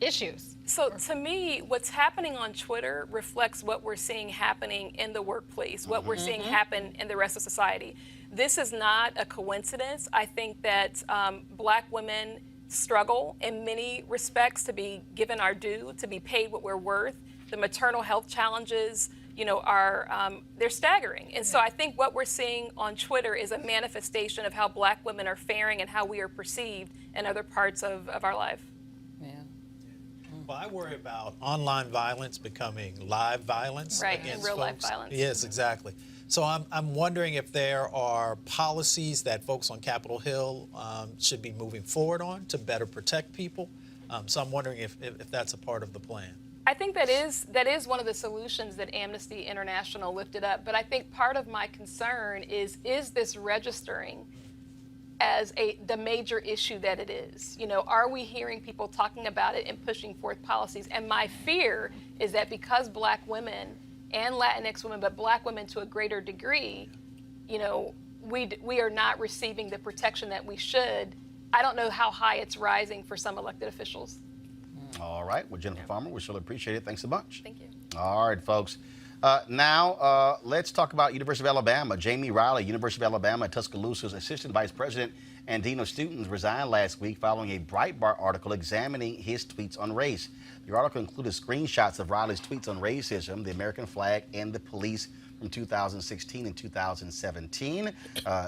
issues? So to me, what's happening on Twitter reflects what we're seeing happening in the workplace, what we're seeing happen in the rest of society. This is not a coincidence. I think that Black women struggle in many respects to be given our due, to be paid what we're worth. The maternal health challenges, are they're staggering. And so I think what we're seeing on Twitter is a manifestation of how Black women are faring and how we are perceived in other parts of our life. Yeah. Well, I worry about online violence becoming live violence Right, against and real life folks. violence. Yes, exactly. So I'm wondering if there are policies that folks on Capitol Hill should be moving forward on to better protect people. So I'm wondering if that's a part of the plan. I think that is one of the solutions that Amnesty International lifted up. But I think part of my concern is this registering as the major issue that it is? Are we hearing people talking about it and pushing forth policies? And my fear is that because Black women and Latinx women, but Black women to a greater degree, we are not receiving the protection that we should. I don't know how high it's rising for some elected officials. All right. Well, Jennifer Farmer, we surely appreciate it. Thanks so much. Thank you. All right, folks. Now, let's talk about University of Alabama. Jamie Riley, University of Alabama, Tuscaloosa's Assistant Vice President and Dean of Students, resigned last week following a Breitbart article examining his tweets on race. The article included screenshots of Riley's tweets on racism, the American flag, and the police from 2016 and 2017.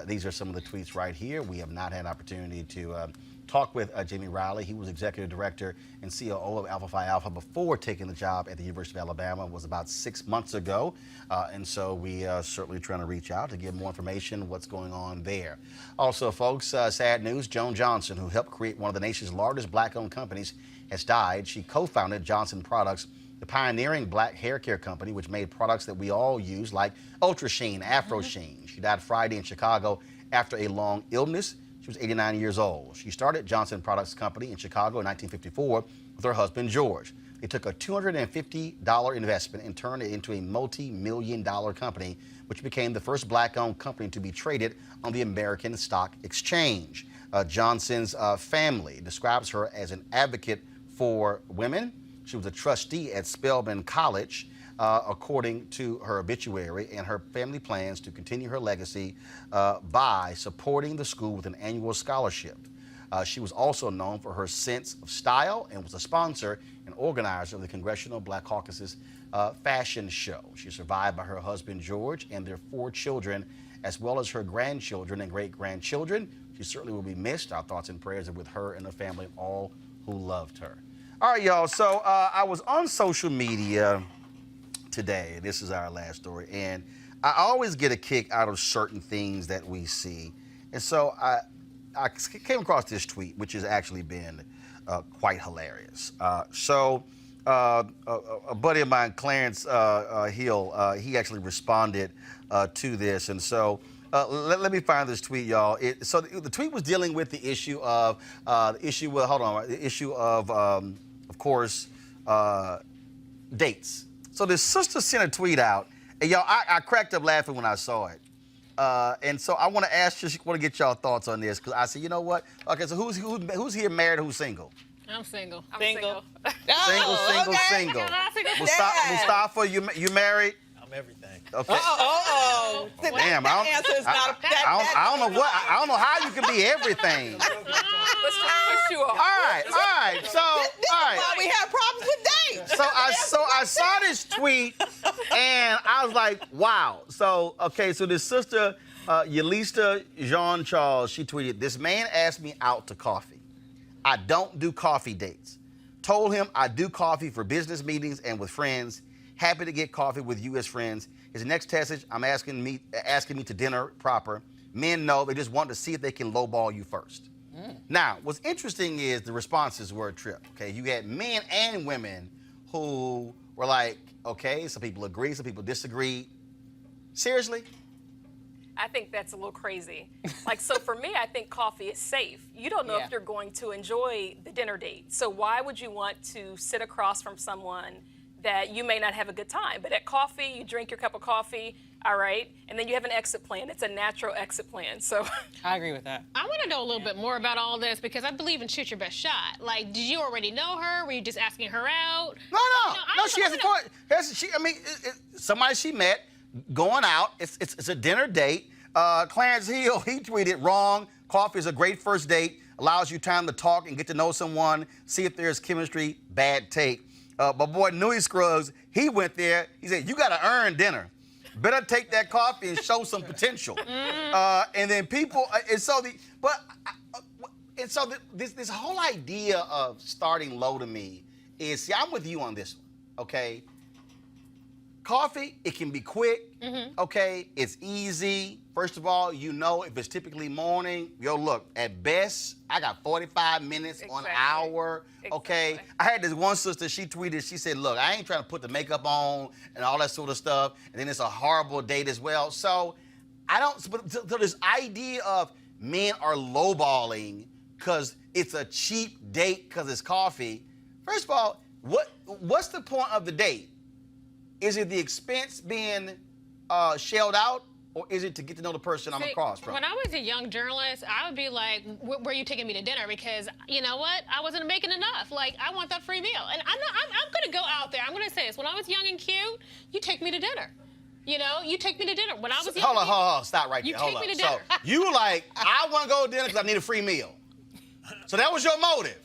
These are some of the tweets right here. We have not had an opportunity to talk with Jamie Riley. He was Executive Director and COO of Alpha Phi Alpha before taking the job at the University of Alabama. It was about 6 months ago. And so we are certainly trying to reach out to get more information what's going on there. Also, folks, sad news. Joan Johnson, who helped create one of the nation's largest Black-owned companies, has died. She co-founded Johnson Products, the pioneering Black hair care company, which made products that we all use, like Ultra Sheen, Afro Sheen. She died Friday in Chicago after a long illness. She was 89 years old. She started Johnson Products Company in Chicago in 1954 with her husband, George. They took a $250 investment and turned it into a multi-million-dollar company, which became the first Black-owned company to be traded on the American Stock Exchange. Johnson's family describes her as an advocate for women. She was a trustee at Spelman College, according to her obituary, and her family plans to continue her legacy by supporting the school with an annual scholarship. She was also known for her sense of style and was a sponsor and organizer of the Congressional Black Caucus's fashion show. She's survived by her husband, George, and their 4 children, as well as her grandchildren and great-grandchildren. She certainly will be missed. Our thoughts and prayers are with her and her family and all who loved her. All right, y'all. So I was on social media today. This is our last story. And I always get a kick out of certain things that we see. And so I came across this tweet, which has actually been quite hilarious. A buddy of mine, Clarence Hill, he actually responded to this. And so let me find this tweet, y'all. So the tweet was dealing with the issue of, of course, dates. So this sister sent a tweet out, and y'all, I cracked up laughing when I saw it. And so I want to ask you, want to get y'all thoughts on this, because I said, you know what? Okay, so who's here married, who's single? I'm single. I'm Single. Single. Mustafa, you married? I'm everything. Okay. Damn, I don't- that answer is not. I don't know how you can be everything. Let's just push you off. All right. So, all right. Why we have problems with dates? So I saw this tweet and I was like, wow. So this sister, Yelista Jean Charles, she tweeted, "This man asked me out to coffee. I don't do coffee dates. Told him I do coffee for business meetings and with friends. Happy to get coffee with you as friends. His next message, I'm asking me to dinner proper. Men know, they just want to see if they can lowball you first." Now, what's interesting is the responses were a trip. Okay, you had men and women who were like, okay, some people agree, some people disagree. Seriously? I think that's a little crazy. Like, so for me, I think coffee is safe. You don't know if you're going to enjoy the dinner date. So why would you want to sit across from someone that you may not have a good time? But at coffee, you drink your cup of coffee, all right, and then you have an exit plan. It's a natural exit plan. So I agree with that. I want to know a little bit more about all this because I believe in shoot your best shot. Like, did you already know her? Were you just asking her out? No, she has a point. Somebody she met, going out. It's a dinner date. Clarence Hill, he tweeted, "Wrong. Coffee is a great first date. Allows you time to talk and get to know someone. See if there's chemistry. Bad take." My boy Nui Scruggs, he went there. He said, "You got to earn dinner. Better take that coffee and show some potential." And then people, this whole idea of starting low to me is, see, I'm with you on this one, okay? Coffee, it can be quick, okay? It's easy. First of all, you know if it's typically morning, look, at best, I got 45 minutes or an hour, okay? Exactly. I had this one sister, she tweeted, she said, look, I ain't trying to put the makeup on and all that sort of stuff, and then it's a horrible date as well. So so this idea of men are lowballing because it's a cheap date because it's coffee. First of all, what's the point of the date? Is it the expense being shelled out, or is it to get to know the person I'm across from? When I was a young journalist, I would be like, where are you taking me to dinner? Because you know what? I wasn't making enough. Like, I want that free meal. And I'm going to go out there. I'm going to say this. When I was young and cute, you take me to dinner. You know, you take me to dinner. When I was young Hold on. Stop right there. You Hold take up. me to dinner. So you like, I want to go to dinner because I need a free meal. So that was your motive.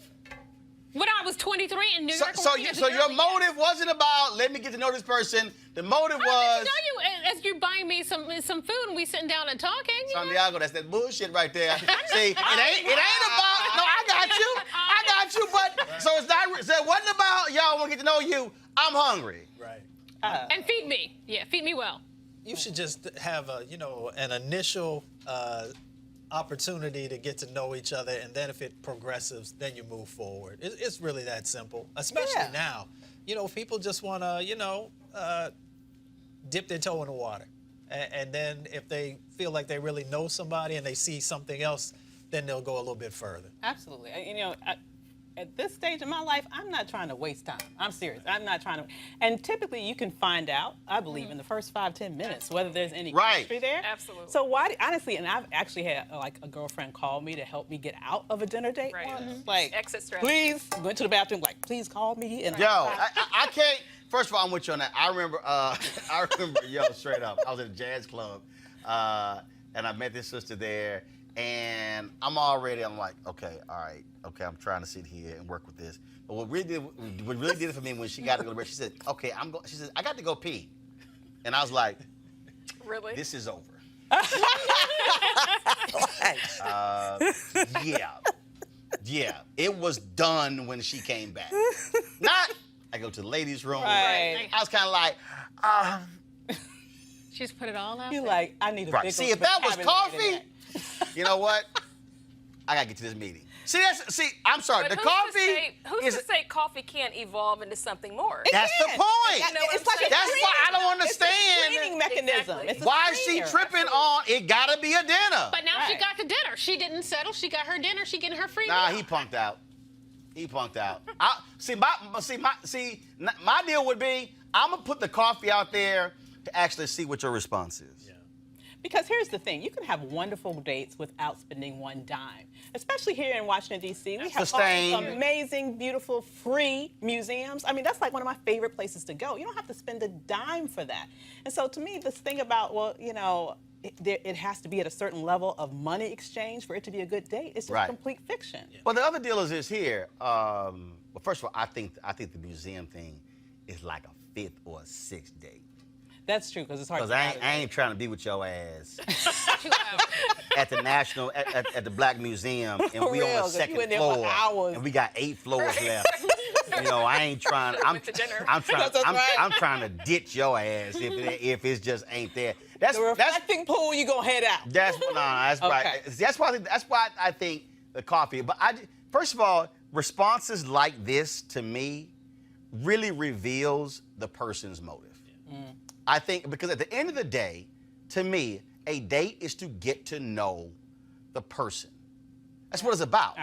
When I was 23 in New York. So your motive wasn't about, let me get to know this person. The motive was... I know you as you're buying me some food and we sitting down and talking. Santiago, that's that bullshit right there. See, it ain't about... No, I got you. But so it's not... So it wasn't about, y'all want to get to know you. I'm hungry. Right. And feed me. Yeah, feed me well. You should just have an initial opportunity to get to know each other, and then if it progresses, then you move forward. It's really that simple, especially now. People just want to, dip their toe in the water. And then if they feel like they really know somebody and they see something else, then they'll go a little bit further. Absolutely. At this stage of my life, I'm not trying to waste time. I'm serious. I'm not trying to. And typically, you can find out, I believe, in the first 5-10 minutes whether there's any chemistry there. Absolutely. So honestly, and I've actually had a girlfriend call me to help me get out of a dinner date. Right. Once. Like, exit strategy. please, went to the bathroom, like, please call me. And Yo, I can't... First of all, I'm with you on that. I remember, straight up, I was at a jazz club, and I met this sister there, and I'm like, okay, all right, okay, I'm trying to sit here and work with this. But what really did it for me when she got to go to bed, she said, okay, she said, I got to go pee. And I was like, Really? this is over. Yeah, it was done when she came back. I go to the ladies' room. Right. I was kind of like, She just put it all out You're there. like, I need a bigger See, if that was vocabulary coffee, than that. you know what? I gotta get to this meeting. I'm sorry. But The coffee who's to say coffee can't evolve into something more? That's the point. It's like That's why I don't understand It's a screening mechanism. Exactly. It's a why is she screener. tripping on it gotta be a dinner. But now she Right. got the dinner. She didn't settle. She got her dinner. She getting her free Nah, meal. he punked out. My deal would be, I'm gonna put the coffee out there to actually see what your response is. Yeah. Because here's the thing, you can have wonderful dates without spending one dime. Especially here in Washington, D.C. We have all Sustained. these amazing, beautiful, free museums. I mean, that's like one of my favorite places to go. You don't have to spend a dime for that. And so to me, this thing about, well, you know, it has to be at a certain level of money exchange for it to be a good date, it's just complete fiction. Yeah. Well, the other deal is this here. Well, first of all, I think the museum thing is like a 5th or a 6th date. That's true, because it's hard to Because I ain't trying to be with your ass at the National, at the Black Museum, and For we on real, the 'cause you second in there for floor, hours. and we got 8 floors left. You know, I ain't trying. I'm trying to ditch your ass if it just ain't there. The reflecting pool, you gonna head out. That's right. That's why I think the coffee. But first of all, responses like this to me really reveals the person's motive. I think because at the end of the day, to me, a date is to get to know the person. That's what it's about.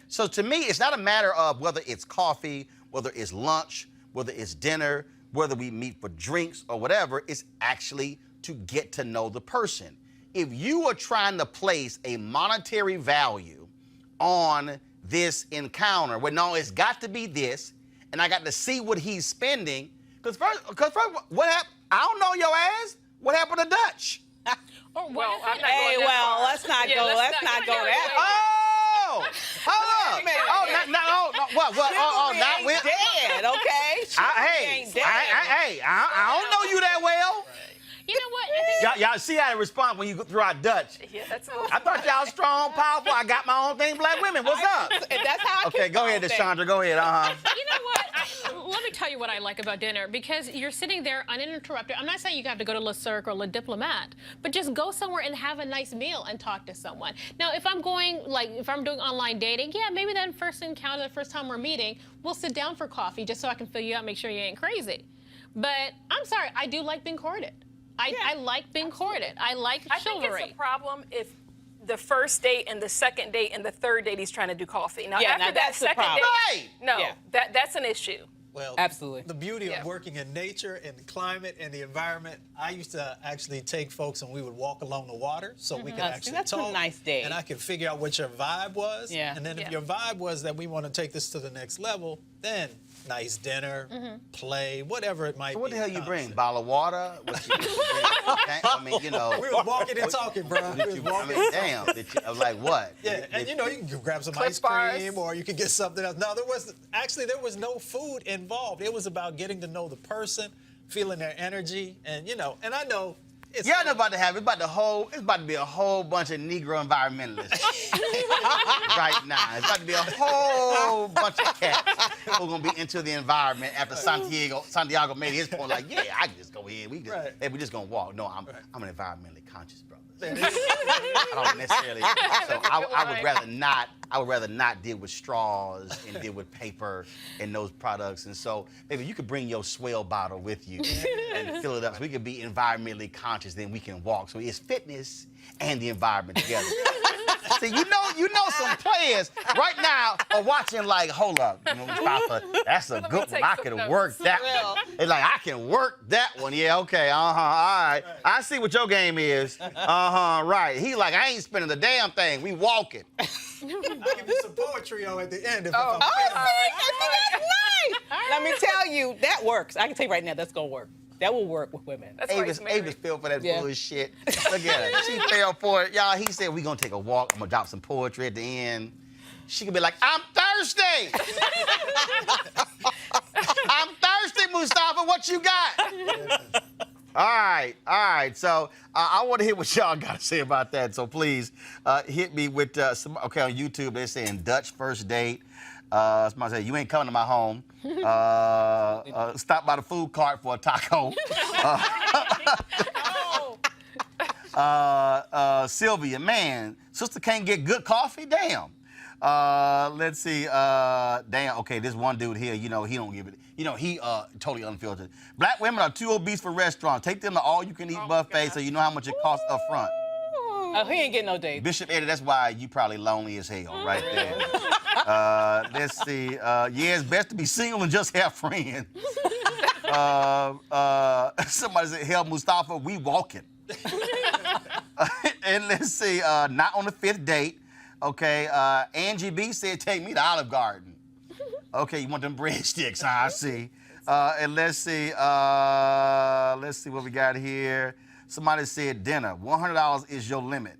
So to me, it's not a matter of whether it's coffee, whether it's lunch, whether it's dinner, whether we meet for drinks or whatever. It's actually to get to know the person. If you are trying to place a monetary value on this encounter, well, no, it's got to be this, and I got to see what he's spending. Because first, what happened? I don't know your ass. What happened to Dutch? Well, I'm not Hey, going that well, far. let's not Yeah, go. Let's not go that far. Oh, hold up. What? Oh, not Chivalry with. ain't dead, okay? Chivalry ain't dead. I don't know you that well. You know what? I think Y'all see how they respond when you throw out Dutch. Yeah, that's a little. I thought y'all strong, powerful. I got my own thing, Black women. What's up? And that's how I Okay, keep go ahead, going. Deshandra. Go ahead. You know what? Let me tell you what I like about dinner, because you're sitting there uninterrupted. I'm not saying you have to go to Le Cirque or Le Diplomat, but just go somewhere and have a nice meal and talk to someone. Now, if I'm doing online dating, yeah, maybe that first encounter, the first time we're meeting, we'll sit down for coffee just so I can fill you out, make sure you ain't crazy. But I'm sorry, I do like being courted. I like being courted. I like chivalry. I think it's a problem if the first date and the second date and the third date he's trying to do coffee. Now, Yeah, after now that that's the second problem. date, no, Yeah. that's an issue. Well, Absolutely. The beauty Yeah. of working in nature and the climate and the environment, I used to actually take folks and we would walk along the water so we could actually That's a talk. nice date. And I could figure out what your vibe was. Yeah. And then if Yeah. your vibe was that we want to take this to the next level, then nice dinner, play, whatever it might be. What the hell you bring? Concept. Bottle of water? What you bring? Okay, I mean, you know. We were walking and talking, bro. We was I walking. mean, damn. I was like, what? Yeah, and you know, you can grab some Cliff ice bars. cream or you can get something else. No, there was no food involved. It was about getting to know the person, feeling their energy, and you know, and I know it's Y'all know about to have it's about to be a whole bunch of Negro environmentalists right now. It's about to be a whole bunch of cats who are gonna be into the environment after Santiago made his point. Like, yeah, I can just go ahead. Hey, we just gonna walk. No, I'm an environmentally conscious brother. I don't necessarily. So I would rather not deal with straws and deal with paper and those products. And so maybe you could bring your swell bottle with you and fill it up. So we could be environmentally conscious. Then we can walk. So it's fitness and the environment together. See, you know, some players right now are watching like, hold up, Mustafa, that's a good one. I can work that one. It's like, I can work that one. Yeah, okay, all right. I see what your game is. Right. He like, I ain't spending the damn thing. We walking. I'll give you some poetry at the end if I'm That's nice. Let me tell you, that works. I can tell you right now, that's gonna work. That will work with women. That's why he's married. Avis fell for that Yeah. bullshit. Look at her. She fell for it. Y'all, he said, we gonna take a walk. I'm gonna drop some poetry at the end. She could be like, I'm thirsty. I'm thirsty, Mustafa. What you got? All right. So I want to hear what y'all got to say about that. So please hit me with some. Okay, on YouTube they're saying Dutch first date. Somebody said you ain't coming to my home. Stop by the food cart for a taco. Sylvia, man, sister can't get good coffee. Damn. Let's see. Damn. Okay, this one dude here. You know he don't give it. You know he totally unfiltered. Black women are too obese for restaurants. Take them to all-you-can-eat buffet so you know how much it costs up front. Oh, he ain't getting no dates. Bishop Eddie, that's why you probably lonely as hell right there. Let's see. Yeah, it's best to be single and just have friends. Somebody said, hell, Mustafa, we walking. And let's see, not on the 5th date. Okay, Angie B said, take me to Olive Garden. Okay, you want them breadsticks, I see. And let's see what we got here. Somebody said dinner. $100 is your limit.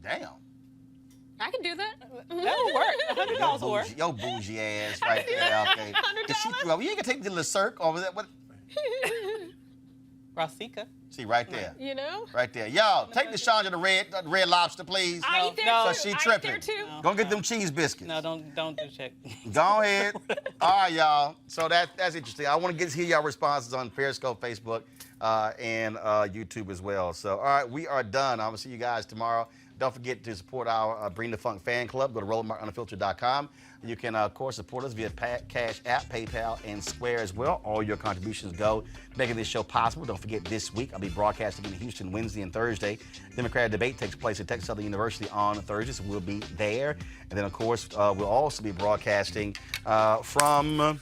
Damn. I can do that. That'll work. $100 will work. Your bougie ass right there. Okay. $100? You ain't gonna take me to Le Cirque over there. What? Rosika. See, right there. You know? Right there. Y'all, take the Chandra to Red Lobster, please. I eat there no. too. So she I eat tripping. there too. Go get them cheese biscuits. No, don't do check. Go ahead. All right, y'all. So that's interesting. I want to hear y'all responses on Periscope, Facebook, and YouTube as well. So, all right, we are done. I'm going to see you guys tomorrow. Don't forget to support our Bring the Funk fan club. Go to RolandMartinUnfiltered.com. You can, of course, support us via Cash App, PayPal, and Square as well. All your contributions go making this show possible. Don't forget, this week I'll be broadcasting in Houston Wednesday and Thursday. Democratic debate takes place at Texas Southern University on Thursday, so we'll be there. And then, of course, we'll also be broadcasting from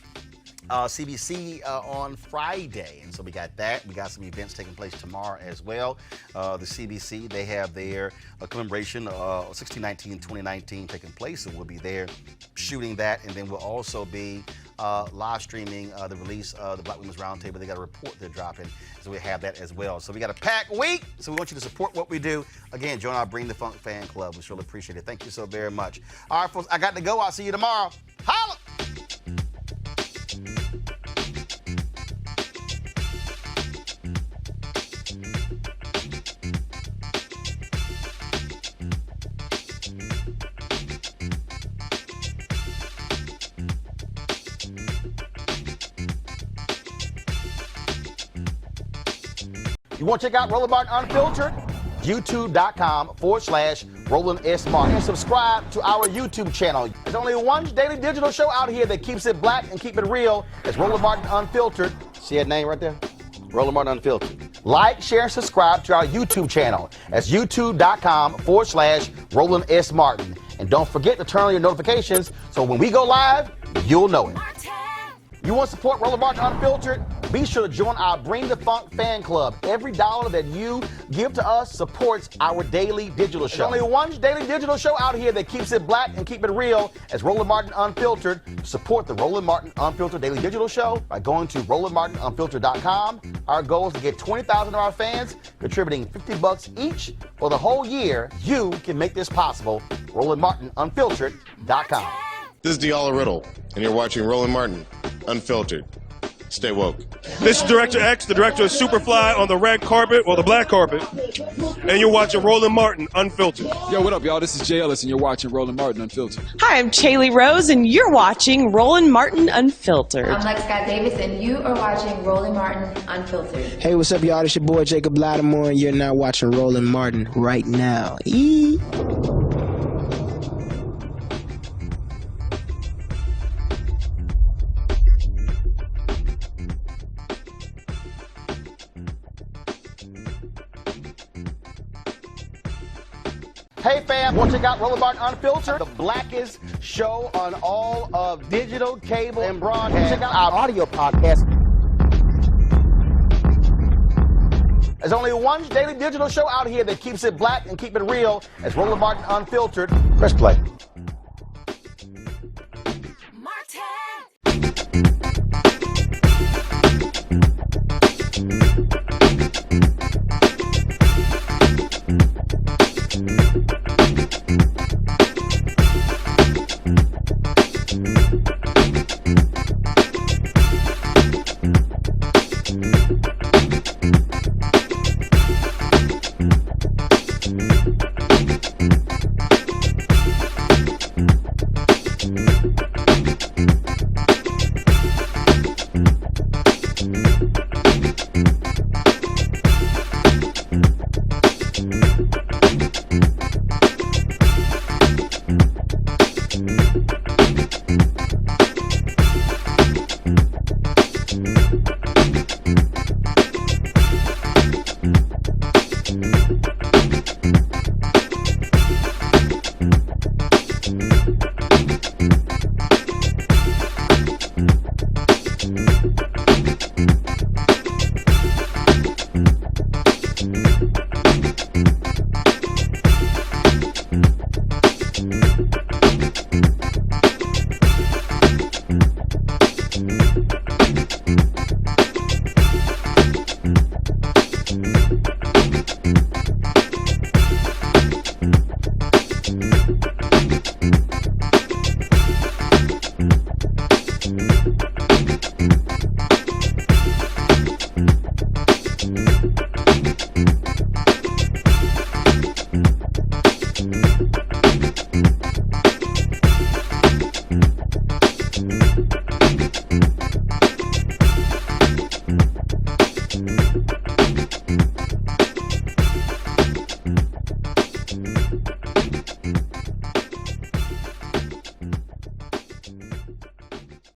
CBC on Friday. And so we got that. We got some events taking place tomorrow as well. The CBC, they have their commemoration 1619-2019 taking place. So we'll be there shooting that. And then we'll also be live streaming the release of the Black Women's Roundtable. They got a report they're dropping. So we have that as well. So we got a packed week. So we want you to support what we do. Again, join our Bring the Funk fan club. We surely appreciate it. Thank you so very much. All right, folks, I got to go. I'll see you tomorrow. Holla! You want to check out Roland Martin Unfiltered? YouTube.com/Roland S. Martin. And subscribe to our YouTube channel. There's only one daily digital show out here that keeps it black and keep it real. It's Roland Martin Unfiltered. See that name right there? Roland Martin Unfiltered. Like, share, and subscribe to our YouTube channel. That's YouTube.com/Roland S. Martin. And don't forget to turn on your notifications so when we go live, you'll know it. You want to support Roland Martin Unfiltered? Be sure to join our Bring the Funk fan club. Every dollar that you give to us supports our daily digital show. There's only one daily digital show out here that keeps it black and keep it real. It's Roland Martin Unfiltered. Support the Roland Martin Unfiltered daily digital show by going to RolandMartinUnfiltered.com. Our goal is to get 20,000 of our fans contributing $50 each for the whole year. You can make this possible. RolandMartinUnfiltered.com. This is Diala Riddle, and you're watching Roland Martin Unfiltered. Stay woke. This is Director X, the director of Superfly on the red carpet, or the black carpet, and you're watching Roland Martin Unfiltered. Yo, what up, y'all? This is Jay Ellis, and you're watching Roland Martin Unfiltered. Hi, I'm Chaley Rose, and you're watching Roland Martin Unfiltered. I'm Lex Scott Davis, and you are watching Roland Martin Unfiltered. Hey, what's up, y'all? It's your boy Jacob Lattimore, and you're now watching Roland Martin right now. Hey fam, want to check out Roland Martin Unfiltered? The blackest show on all of digital, cable, and broadcast. Check out our audio podcast. There's only one daily digital show out here that keeps it black and keep it real. It's Roland Martin Unfiltered. Press play.